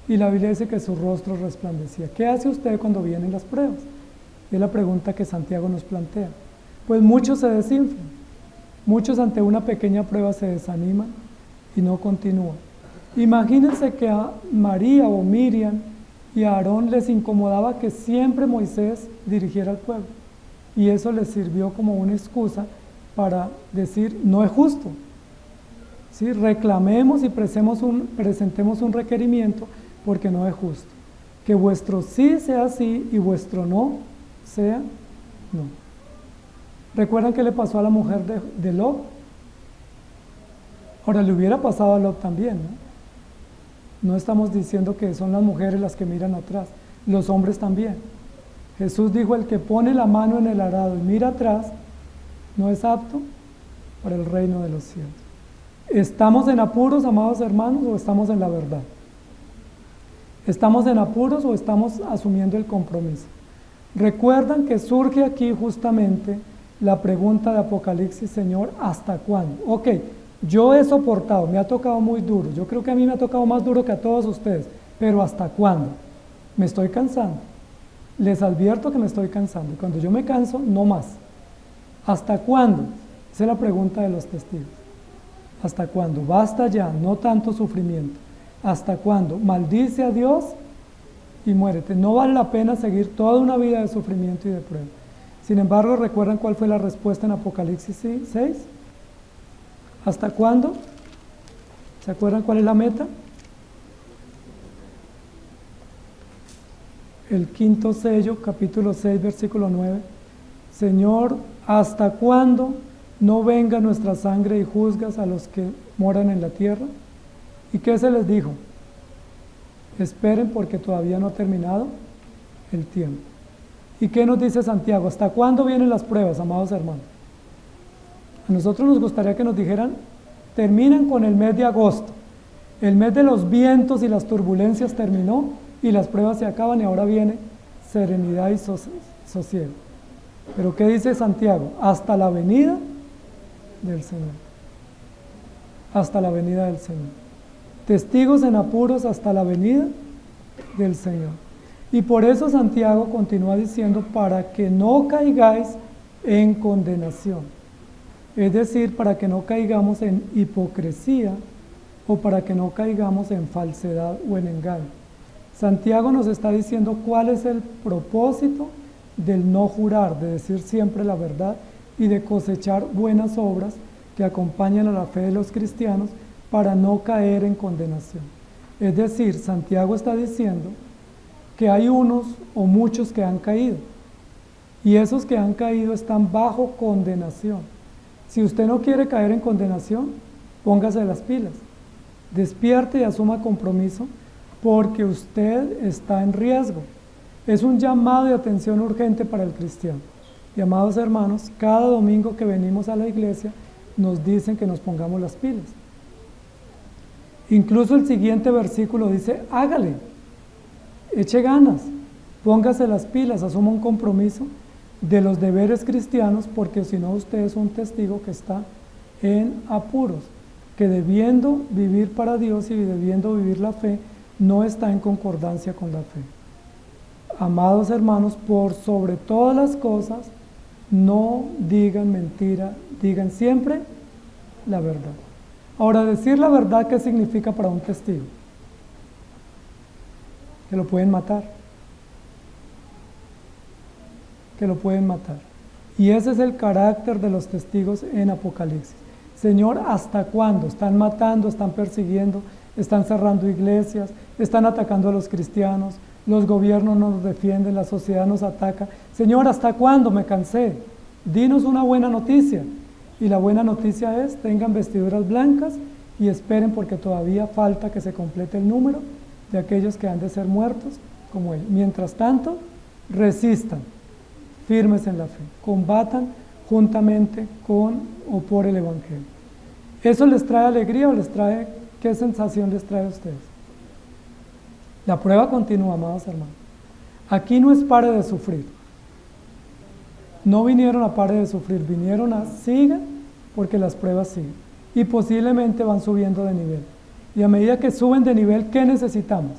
Y la Biblia dice que su rostro resplandecía. ¿Qué hace usted cuando vienen las pruebas? Es la pregunta que Santiago nos plantea. Pues muchos se desinflan, muchos ante una pequeña prueba se desaniman y no continúan. Imagínense que a María o Miriam y a Aarón les incomodaba que siempre Moisés dirigiera al pueblo. Y eso les sirvió como una excusa para decir, no es justo. ¿Sí? Reclamemos y presentemos un requerimiento porque no es justo. Que vuestro sí sea sí y vuestro no sea no. ¿Recuerdan qué le pasó a la mujer de Lot? Ahora, le hubiera pasado a Lot también, ¿no? No estamos diciendo que son las mujeres las que miran atrás, los hombres también. Jesús dijo, el que pone la mano en el arado y mira atrás, no es apto para el reino de los cielos. ¿Estamos en apuros, amados hermanos, o estamos en la verdad? ¿Estamos en apuros o estamos asumiendo el compromiso? Recuerdan que surge aquí justamente la pregunta de Apocalipsis, Señor, ¿hasta cuándo? Ok, yo he soportado, me ha tocado muy duro, yo creo que a mí me ha tocado más duro que a todos ustedes, pero ¿hasta cuándo? Me estoy cansando, les advierto que me estoy cansando, y cuando yo me canso, no más. ¿Hasta cuándo? Esa es la pregunta de los testigos. ¿Hasta cuándo? Basta ya, no tanto sufrimiento. ¿Hasta cuándo? Maldice a Dios y muérete. No vale la pena seguir toda una vida de sufrimiento y de prueba. Sin embargo, ¿recuerdan cuál fue la respuesta en Apocalipsis 6? ¿Hasta cuándo? ¿Se acuerdan cuál es la meta? El quinto sello, capítulo 6, versículo 9. Señor, ¿hasta cuándo no venga nuestra sangre y juzgas a los que moran en la tierra? ¿Y qué se les dijo? Esperen porque todavía no ha terminado el tiempo. ¿Y qué nos dice Santiago? ¿Hasta cuándo vienen las pruebas, amados hermanos? A nosotros nos gustaría que nos dijeran, terminan con el mes de agosto. El mes de los vientos y las turbulencias terminó y las pruebas se acaban y ahora viene serenidad y sosiego. Pero ¿qué dice Santiago? Hasta la venida del Señor. Hasta la venida del Señor. Testigos en apuros hasta la venida del Señor. Y por eso Santiago continúa diciendo, para que no caigáis en condenación. Es decir, para que no caigamos en hipocresía o para que no caigamos en falsedad o en engaño. Santiago nos está diciendo cuál es el propósito del no jurar, de decir siempre la verdad y de cosechar buenas obras que acompañan a la fe de los cristianos para no caer en condenación. Es decir, Santiago está diciendo que hay unos o muchos que han caído y esos que han caído están bajo condenación. Si usted no quiere caer en condenación, póngase las pilas, despierte y asuma compromiso porque usted está en riesgo. Es un llamado de atención urgente para el cristiano. Y amados hermanos, cada domingo que venimos a la iglesia nos dicen que nos pongamos las pilas. Incluso el siguiente versículo dice, hágale, eche ganas, póngase las pilas, asuma un compromiso de los deberes cristianos, porque si no usted es un testigo que está en apuros, que debiendo vivir para Dios y debiendo vivir la fe, no está en concordancia con la fe. Amados hermanos, por sobre todas las cosas, no digan mentira, digan siempre la verdad. Ahora, decir la verdad, ¿qué significa para un testigo? Que lo pueden matar. Que lo pueden matar. Y ese es el carácter de los testigos en Apocalipsis. Señor, ¿hasta cuándo? Están matando, están persiguiendo, están cerrando iglesias, están atacando a los cristianos, los gobiernos no nos defienden, la sociedad nos ataca. Señor, ¿hasta cuándo? Me cansé. Dinos una buena noticia. Y la buena noticia es, tengan vestiduras blancas y esperen, porque todavía falta que se complete el número de aquellos que han de ser muertos como Él. Mientras tanto, resistan, firmes en la fe, combatan juntamente con o por el Evangelio. ¿Eso les trae alegría o les trae, qué sensación les trae a ustedes? La prueba continúa, amados hermanos. Aquí no es pare de sufrir. No vinieron a pare de sufrir, vinieron a sigan, porque las pruebas siguen. Y posiblemente van subiendo de nivel. Y a medida que suben de nivel, ¿qué necesitamos?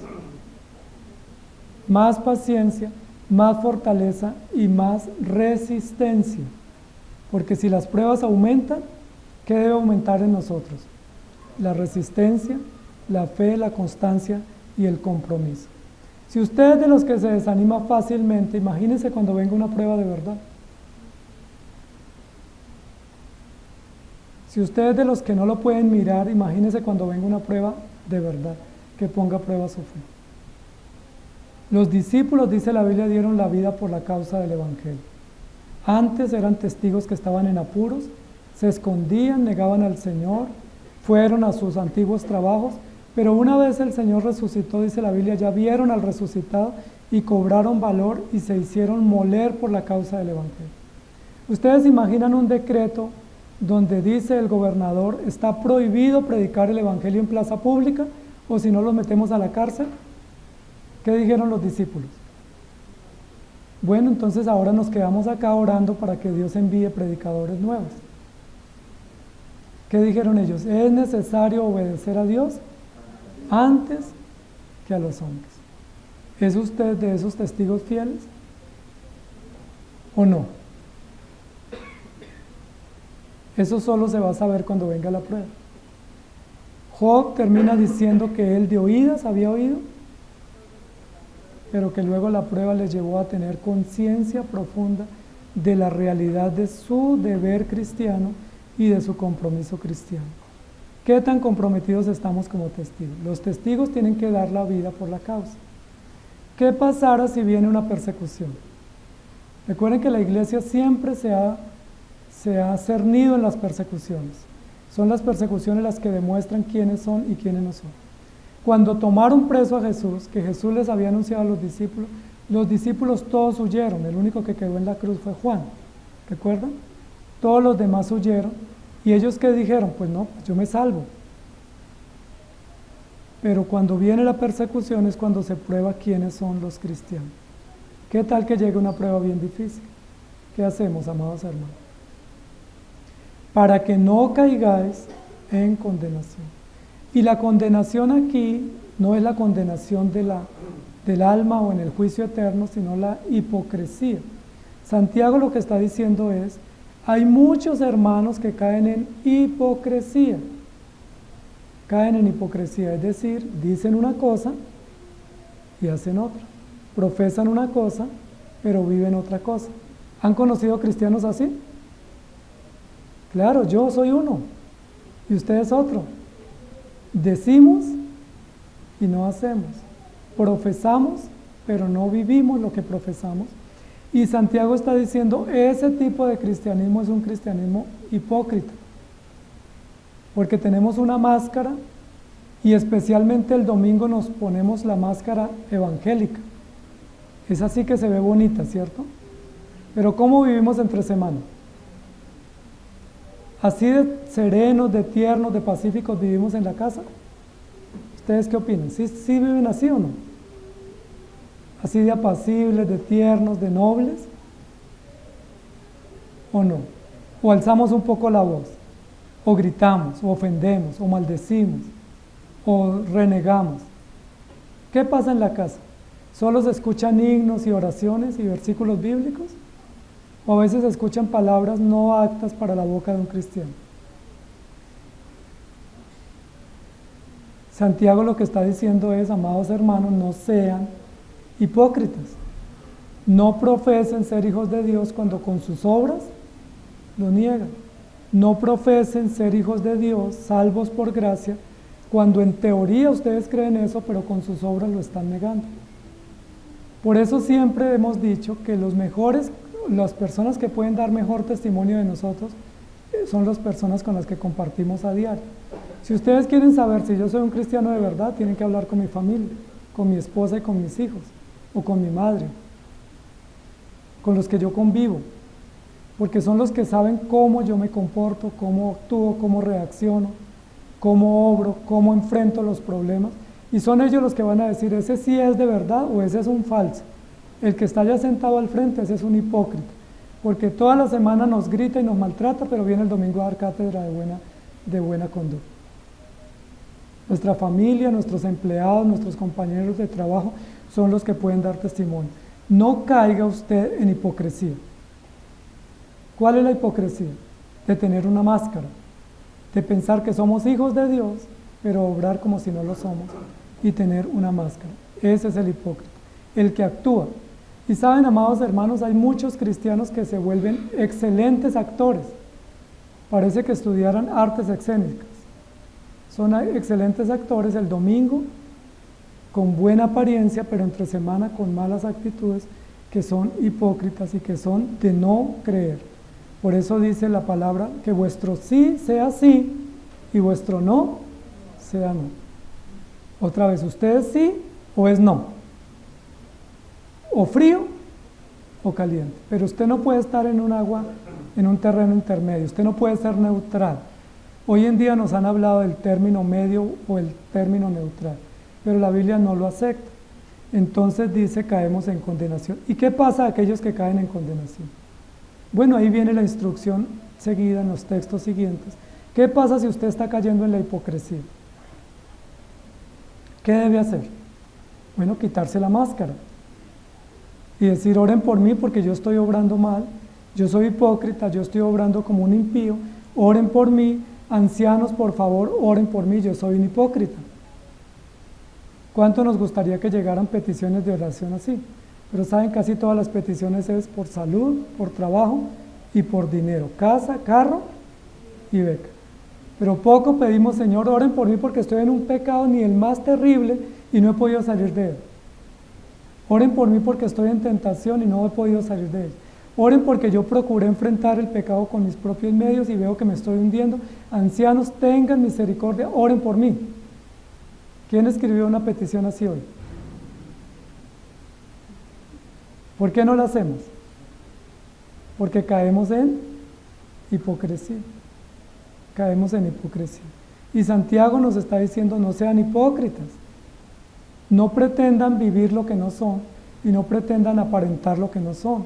Más paciencia, más fortaleza y más resistencia. Porque si las pruebas aumentan, ¿qué debe aumentar en nosotros? La resistencia, la fe, la constancia y el compromiso. Si usted es de los que se desanima fácilmente, imagínese cuando venga una prueba de verdad. Si usted es de los que no lo pueden mirar, imagínese cuando venga una prueba de verdad, que ponga a prueba su fe. Los discípulos, dice la Biblia, dieron la vida por la causa del Evangelio. Antes eran testigos que estaban en apuros, se escondían, negaban al Señor, fueron a sus antiguos trabajos, pero una vez el Señor resucitó, dice la Biblia, ya vieron al resucitado y cobraron valor y se hicieron moler por la causa del Evangelio. ¿Ustedes imaginan un decreto donde dice el gobernador, está prohibido predicar el Evangelio en plaza pública, o si no los metemos a la cárcel? ¿Qué dijeron los discípulos? Bueno, entonces ahora nos quedamos acá orando para que Dios envíe predicadores nuevos. ¿Qué dijeron ellos? Es necesario obedecer a Dios antes que a los hombres. ¿Es usted de esos testigos fieles o no? Eso solo se va a saber cuando venga la prueba. Job termina diciendo que él de oídas había oído, pero que luego la prueba les llevó a tener conciencia profunda de la realidad de su deber cristiano y de su compromiso cristiano. ¿Qué tan comprometidos estamos como testigos? Los testigos tienen que dar la vida por la causa. ¿Qué pasará si viene una persecución? Recuerden que la iglesia siempre se ha cernido en las persecuciones. Son las persecuciones las que demuestran quiénes son y quiénes no son. Cuando tomaron preso a Jesús, que Jesús les había anunciado a los discípulos todos huyeron, el único que quedó en la cruz fue Juan. ¿Recuerdan? Todos los demás huyeron, y ellos ¿qué dijeron? Pues no, yo me salvo. Pero cuando viene la persecución es cuando se prueba quiénes son los cristianos. ¿Qué tal que llegue una prueba bien difícil? ¿Qué hacemos, amados hermanos? Para que no caigáis en condenación. Y la condenación aquí no es la condenación del alma o en el juicio eterno, sino la hipocresía. Santiago lo que está diciendo es, hay muchos hermanos que caen en hipocresía. Caen en hipocresía, es decir, dicen una cosa y hacen otra. Profesan una cosa, pero viven otra cosa. ¿Han conocido cristianos así? Claro, yo soy uno y usted es otro. Decimos y no hacemos. Profesamos, pero no vivimos lo que profesamos. Y Santiago está diciendo, ese tipo de cristianismo es un cristianismo hipócrita. Porque tenemos una máscara y especialmente el domingo nos ponemos la máscara evangélica. Es así que se ve bonita, ¿cierto? Pero ¿cómo vivimos entre semana? Así de serenos, de tiernos, de pacíficos vivimos en la casa. ¿Ustedes qué opinan? ¿Sí viven así o no? ¿Así de apacibles, de tiernos, de nobles? ¿O no? ¿O alzamos un poco la voz? ¿O gritamos, o ofendemos, o maldecimos, o renegamos? ¿Qué pasa en la casa? ¿Solo se escuchan himnos y oraciones y versículos bíblicos? ¿O a veces se escuchan palabras no aptas para la boca de un cristiano? Santiago lo que está diciendo es, amados hermanos, no sean hipócritas. No profesen ser hijos de Dios cuando con sus obras lo niegan. No profesen ser hijos de Dios, salvos por gracia, cuando en teoría ustedes creen eso, pero con sus obras lo están negando. Por eso siempre hemos dicho que las personas que pueden dar mejor testimonio de nosotros son las personas con las que compartimos a diario. Si ustedes quieren saber si yo soy un cristiano de verdad, tienen que hablar con mi familia, con mi esposa y con mis hijos, o con mi madre, con los que yo convivo, porque son los que saben cómo yo me comporto, cómo actúo, cómo reacciono, cómo obro, cómo enfrento los problemas, y son ellos los que van a decir, ese sí es de verdad o ese es un falso. El que está allá sentado al frente, ese es un hipócrita, porque toda la semana nos grita y nos maltrata, pero viene el domingo a dar cátedra de buena conducta. Nuestra familia, nuestros empleados, nuestros compañeros de trabajo son los que pueden dar testimonio. No caiga usted en hipocresía. ¿Cuál es la hipocresía? De tener una máscara, de pensar que somos hijos de Dios, pero obrar como si no lo somos y tener una máscara. Ese es el hipócrita, el que actúa. Y saben, amados hermanos, hay muchos cristianos que se vuelven excelentes actores. Parece que estudiaran artes escénicas. Son excelentes actores el domingo, con buena apariencia, pero entre semana con malas actitudes, que son hipócritas y que son de no creer. Por eso dice la palabra, que vuestro sí sea sí y vuestro no sea no. Otra vez, ¿usted es sí o es no? O frío o caliente. Pero usted no puede estar en un terreno intermedio, usted no puede ser neutral. Hoy en día nos han hablado del término medio o el término neutral, pero la Biblia no lo acepta. Entonces dice, caemos en condenación. ¿Y qué pasa a aquellos que caen en condenación? Bueno, ahí viene la instrucción seguida en los textos siguientes. ¿Qué pasa si usted está cayendo en la hipocresía? ¿Qué debe hacer? Bueno, quitarse la máscara y decir, oren por mí porque yo estoy obrando mal, yo soy hipócrita, yo estoy obrando como un impío, oren por mí, ancianos, por favor, oren por mí, yo soy un hipócrita. ¿Cuánto nos gustaría que llegaran peticiones de oración así? Pero saben, casi todas las peticiones es por salud, por trabajo y por dinero, casa, carro y beca. Pero poco pedimos, Señor, oren por mí porque estoy en un pecado ni el más terrible y no he podido salir de él. Oren por mí porque estoy en tentación y no he podido salir de él. Oren porque yo procuré enfrentar el pecado con mis propios medios y veo que me estoy hundiendo. Ancianos, tengan misericordia, oren por mí. ¿Quién escribió una petición así hoy? ¿Por qué no la hacemos? Porque caemos en hipocresía. Caemos en hipocresía. Y Santiago nos está diciendo, no sean hipócritas. No pretendan vivir lo que no son y no pretendan aparentar lo que no son.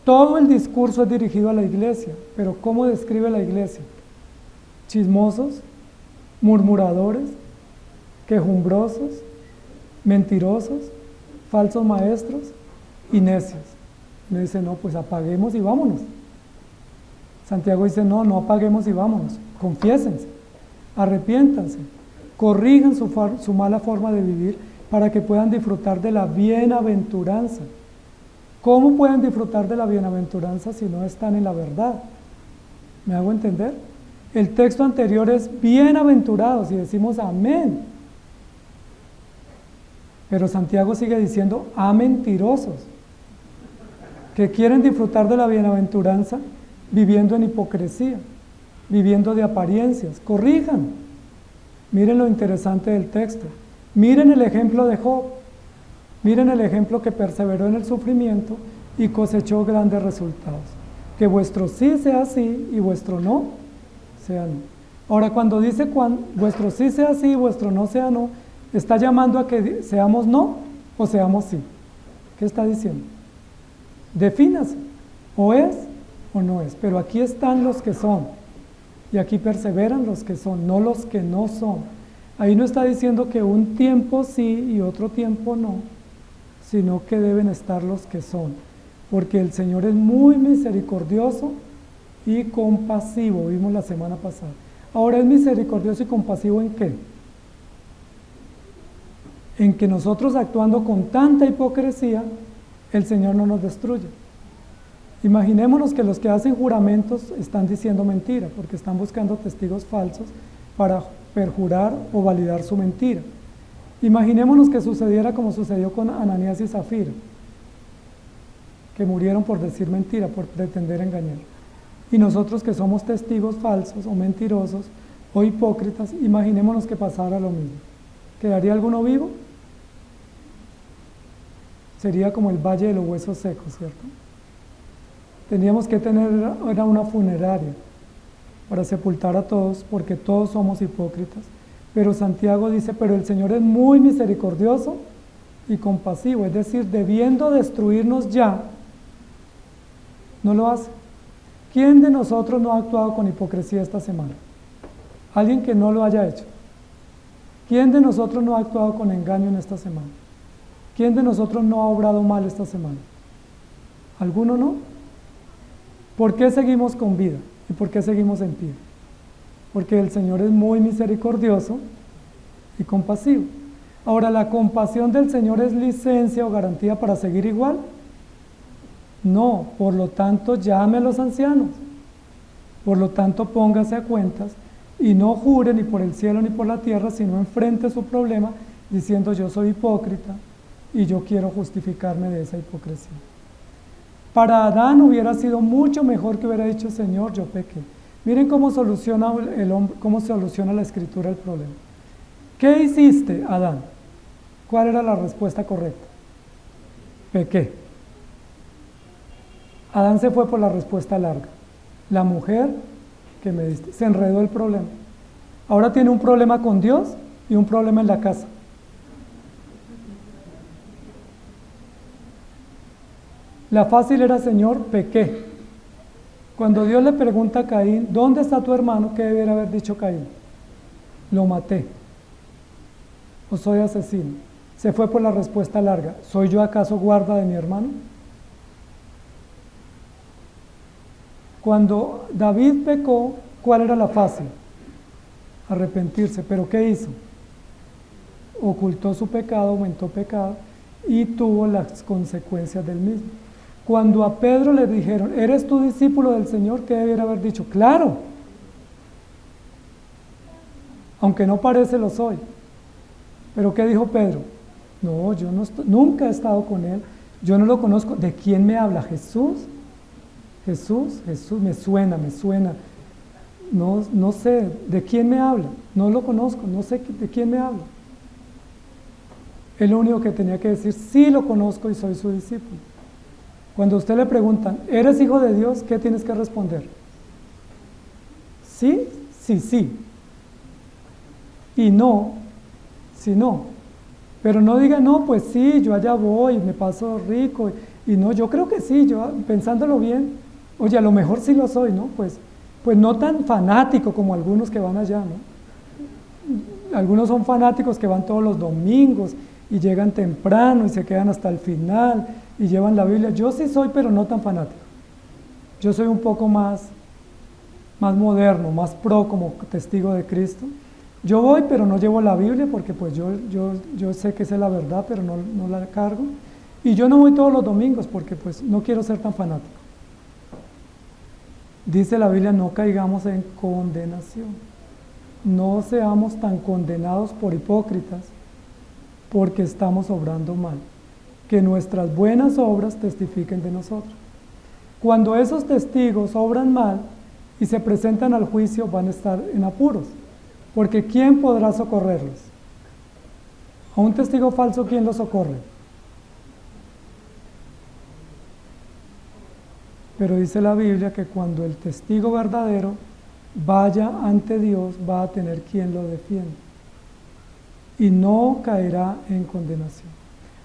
Todo el discurso es dirigido a la iglesia, pero ¿cómo describe la iglesia? Chismosos, murmuradores, quejumbrosos, mentirosos, falsos maestros y necios. Me dice, no, pues apaguemos y vámonos. Santiago dice, no apaguemos y vámonos. Confiésense, arrepiéntanse, corrijan su mala forma de vivir para que puedan disfrutar de la bienaventuranza. ¿Cómo pueden disfrutar de la bienaventuranza si no están en la verdad? ¿Me hago entender? El texto anterior es bienaventurados y decimos amén. Pero Santiago sigue diciendo a mentirosos, que quieren disfrutar de la bienaventuranza viviendo en hipocresía, viviendo de apariencias. Corrijan. Miren lo interesante del texto. Miren el ejemplo de Job. Miren el ejemplo que perseveró en el sufrimiento y cosechó grandes resultados. Que vuestro sí sea sí y vuestro no sea no. Ahora, cuando dice vuestro sí sea sí y vuestro no sea no, ¿Está llamando a que seamos no o seamos sí? ¿Qué está diciendo? Defínase, o es o no es, pero aquí están los que son, y aquí perseveran los que son, no los que no son. Ahí no está diciendo que un tiempo sí y otro tiempo no, sino que deben estar los que son, porque el Señor es muy misericordioso y compasivo, vimos la semana pasada. Ahora, ¿es misericordioso y compasivo en qué? En que nosotros, actuando con tanta hipocresía, el Señor no nos destruye. Imaginémonos que los que hacen juramentos están diciendo mentira, porque están buscando testigos falsos para perjurar o validar su mentira. Imaginémonos que sucediera como sucedió con Ananías y Zafira, que murieron por decir mentira, por pretender engañar. Y nosotros que somos testigos falsos o mentirosos o hipócritas, imaginémonos que pasara lo mismo. ¿Quedaría alguno vivo? Sería como el valle de los huesos secos, ¿cierto? Tendríamos que tener era una funeraria para sepultar a todos, porque todos somos hipócritas. Pero Santiago dice, pero el Señor es muy misericordioso y compasivo, es decir, debiendo destruirnos ya, no lo hace. ¿Quién de nosotros no ha actuado con hipocresía esta semana? Alguien que no lo haya hecho. ¿Quién de nosotros no ha actuado con engaño en esta semana? ¿Quién de nosotros no ha obrado mal esta semana? ¿Alguno no? ¿Por qué seguimos con vida? ¿Y por qué seguimos en pie? Porque el Señor es muy misericordioso y compasivo. Ahora, ¿la compasión del Señor es licencia o garantía para seguir igual? No, por lo tanto, llame a los ancianos. Por lo tanto, póngase a cuentas y no jure ni por el cielo ni por la tierra, sino enfrente su problema diciendo yo soy hipócrita y yo quiero justificarme de esa hipocresía. Para Adán hubiera sido mucho mejor que hubiera dicho, Señor, yo pequé. Miren cómo soluciona el hombre, cómo soluciona la Escritura el problema. ¿Qué hiciste, Adán? ¿Cuál era la respuesta correcta? Pequé. Adán se fue por la respuesta larga. La mujer que me diste. Se enredó el problema. Ahora tiene un problema con Dios y un problema en la casa. La fácil era, Señor, pequé. Cuando Dios le pregunta a Caín, ¿dónde está tu hermano? ¿Qué debería haber dicho Caín? Lo maté. ¿O soy asesino? Se fue por la respuesta larga. ¿Soy yo acaso guarda de mi hermano? Cuando David pecó, ¿cuál era la fácil? Arrepentirse. ¿Pero qué hizo? Ocultó su pecado, aumentó pecado y tuvo las consecuencias del mismo. Cuando a Pedro le dijeron, ¿eres tú discípulo del Señor? ¿Qué debiera haber dicho? ¡Claro! Aunque no parece, lo soy. ¿Pero qué dijo Pedro? No, yo no nunca he estado con él, yo no lo conozco. ¿De quién me habla? ¿Jesús? Jesús, me suena. No sé, ¿de quién me habla? No lo conozco, no sé de quién me habla. El único que tenía que decir, sí lo conozco y soy su discípulo. Cuando a usted le preguntan, ¿eres hijo de Dios? ¿Qué tienes que responder? Sí, sí, sí. Y no, si no. Pero no diga, no, pues sí, yo allá voy, me paso rico. Y no, yo creo que sí, yo pensándolo bien, oye, a lo mejor sí lo soy, ¿no? Pues no tan fanático como algunos que van allá, ¿no? Algunos son fanáticos que van todos los domingos y llegan temprano y se quedan hasta el final y llevan la Biblia. Yo sí soy, pero no tan fanático. Yo soy un poco más moderno, más pro como testigo de Cristo. Yo voy, pero no llevo la Biblia porque pues yo sé que esa es la verdad, pero no la cargo. Y yo no voy todos los domingos porque pues no quiero ser tan fanático. Dice la Biblia, no caigamos en condenación. No seamos tan condenados por hipócritas porque estamos obrando mal. Que nuestras buenas obras testifiquen de nosotros. Cuando esos testigos obran mal y se presentan al juicio, van a estar en apuros. Porque ¿quién podrá socorrerlos? A un testigo falso, ¿quién lo socorre? Pero dice la Biblia que cuando el testigo verdadero vaya ante Dios, va a tener quien lo defienda. y no caerá en condenación.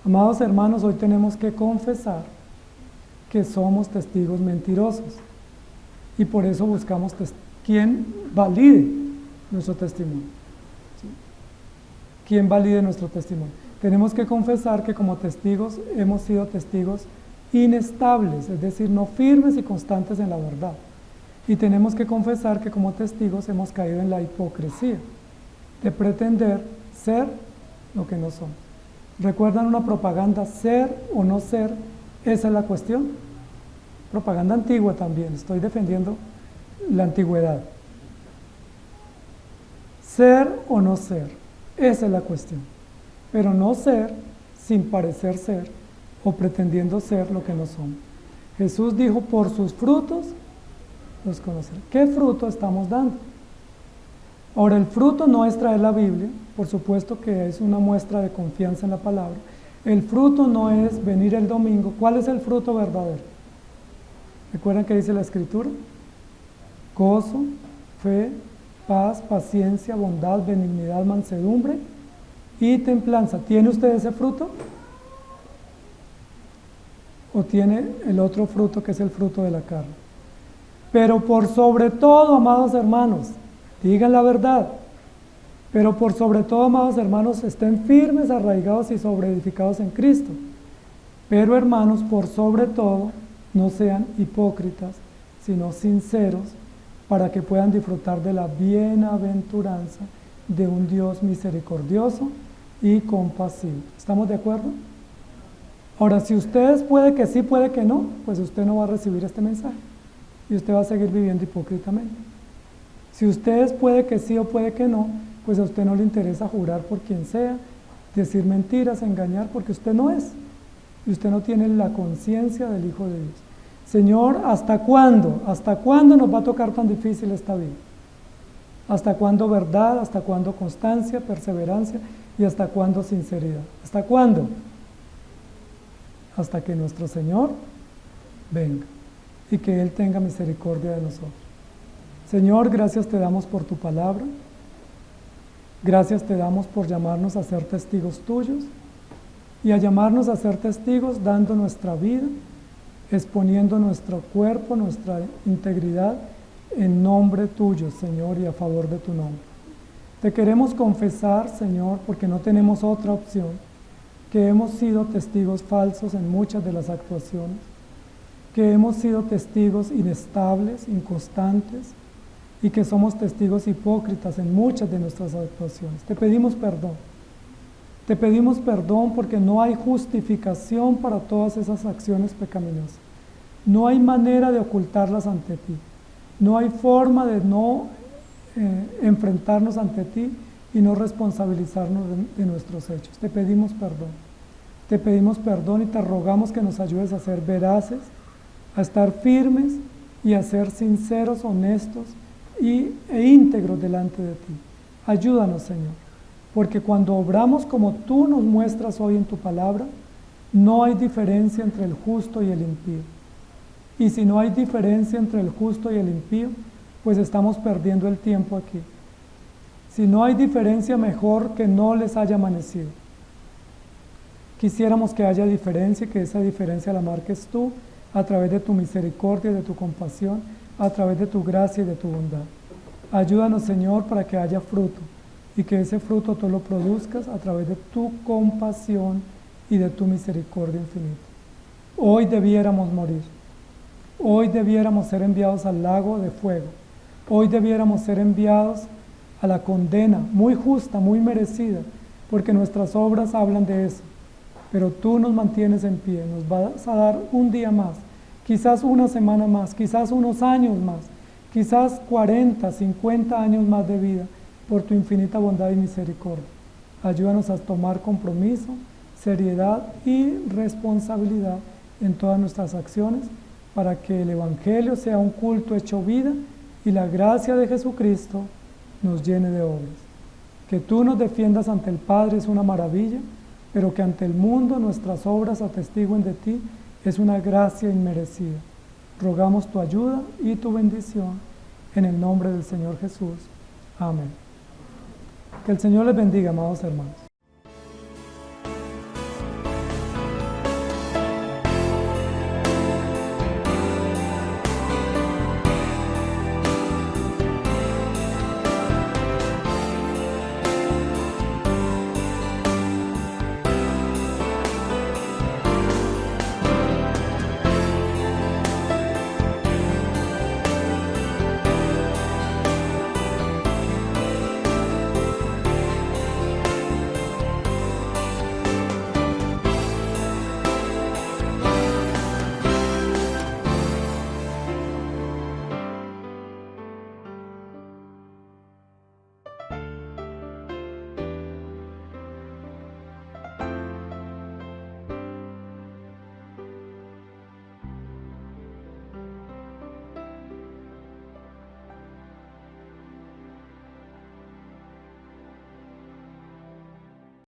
Amados hermanos, hoy tenemos que confesar que somos testigos mentirosos y por eso buscamos quien valide nuestro testimonio. ¿Sí? ¿Quién valide nuestro testimonio? Tenemos que confesar que como testigos hemos sido testigos inestables, es decir, no firmes y constantes en la verdad. Y tenemos que confesar que como testigos hemos caído en la hipocresía de pretender ser lo que no somos. ¿Recuerdan una propaganda, ser o no ser? Esa es la cuestión. Propaganda antigua también, estoy defendiendo la antigüedad. Ser o no ser, esa es la cuestión. Pero no ser sin parecer ser o pretendiendo ser lo que no somos. Jesús dijo, por sus frutos los conocerán. ¿Qué fruto estamos dando? Ahora, el fruto no es traer la Biblia, por supuesto que es una muestra de confianza en la palabra. El fruto no es venir el domingo. ¿Cuál es el fruto verdadero? ¿Recuerdan qué dice la Escritura? Gozo, fe, paz, paciencia, bondad, benignidad, mansedumbre y templanza. ¿Tiene usted ese fruto? ¿O tiene el otro fruto que es el fruto de la carne? Pero por sobre todo, amados hermanos, digan la verdad, pero por sobre todo, amados hermanos, estén firmes, arraigados y sobreedificados en Cristo. Pero hermanos, por sobre todo, no sean hipócritas, sino sinceros, para que puedan disfrutar de la bienaventuranza de un Dios misericordioso y compasivo. ¿Estamos de acuerdo? Ahora, si ustedes puede que sí, puede que no, pues usted no va a recibir este mensaje y usted va a seguir viviendo hipócritamente. Si ustedes puede que sí o puede que no, pues a usted no le interesa jurar por quien sea, decir mentiras, engañar, porque usted no es. Y usted no tiene la conciencia del Hijo de Dios. Señor, ¿hasta cuándo? ¿Hasta cuándo nos va a tocar tan difícil esta vida? ¿Hasta cuándo verdad? ¿Hasta cuándo constancia, perseverancia? ¿Y hasta cuándo sinceridad? ¿Hasta cuándo? Hasta que nuestro Señor venga y que Él tenga misericordia de nosotros. Señor, gracias te damos por tu palabra. Gracias te damos por llamarnos a ser testigos tuyos y a llamarnos a ser testigos dando nuestra vida, exponiendo nuestro cuerpo, nuestra integridad en nombre tuyo, Señor, y a favor de tu nombre. Te queremos confesar, Señor, porque no tenemos otra opción, que hemos sido testigos falsos en muchas de las actuaciones, que hemos sido testigos inestables, inconstantes, y que somos testigos hipócritas en muchas de nuestras actuaciones. Te pedimos perdón. Te pedimos perdón porque no hay justificación para todas esas acciones pecaminosas. No hay manera de ocultarlas ante ti. No hay forma de no enfrentarnos ante ti y no responsabilizarnos de nuestros hechos. Te pedimos perdón. Te pedimos perdón y te rogamos que nos ayudes a ser veraces, a estar firmes y a ser sinceros, honestos e íntegros delante de ti. Ayúdanos, Señor, porque cuando obramos como tú nos muestras hoy en tu palabra, no hay diferencia entre el justo y el impío. Y si no hay diferencia entre el justo y el impío, pues estamos perdiendo el tiempo aquí. Si no hay diferencia, mejor que no les haya amanecido. Quisiéramos que haya diferencia y que esa diferencia la marques tú a través de tu misericordia, de tu compasión, a través de tu gracia y de tu bondad. Ayúdanos, Señor, para que haya fruto y que ese fruto tú lo produzcas a través de tu compasión y de tu misericordia infinita. Hoy debiéramos morir. Hoy debiéramos ser enviados al lago de fuego. Hoy debiéramos ser enviados a la condena, muy justa, muy merecida, porque nuestras obras hablan de eso. Pero tú nos mantienes en pie, nos vas a dar un día más, quizás una semana más, quizás unos años más, quizás 40, 50 años más de vida, por tu infinita bondad y misericordia. Ayúdanos a tomar compromiso, seriedad y responsabilidad en todas nuestras acciones, para que el Evangelio sea un culto hecho vida y la gracia de Jesucristo nos llene de obras. Que tú nos defiendas ante el Padre es una maravilla, pero que ante el mundo nuestras obras atestiguen de ti es una gracia inmerecida. Rogamos tu ayuda y tu bendición en el nombre del Señor Jesús. Amén. Que el Señor les bendiga, amados hermanos.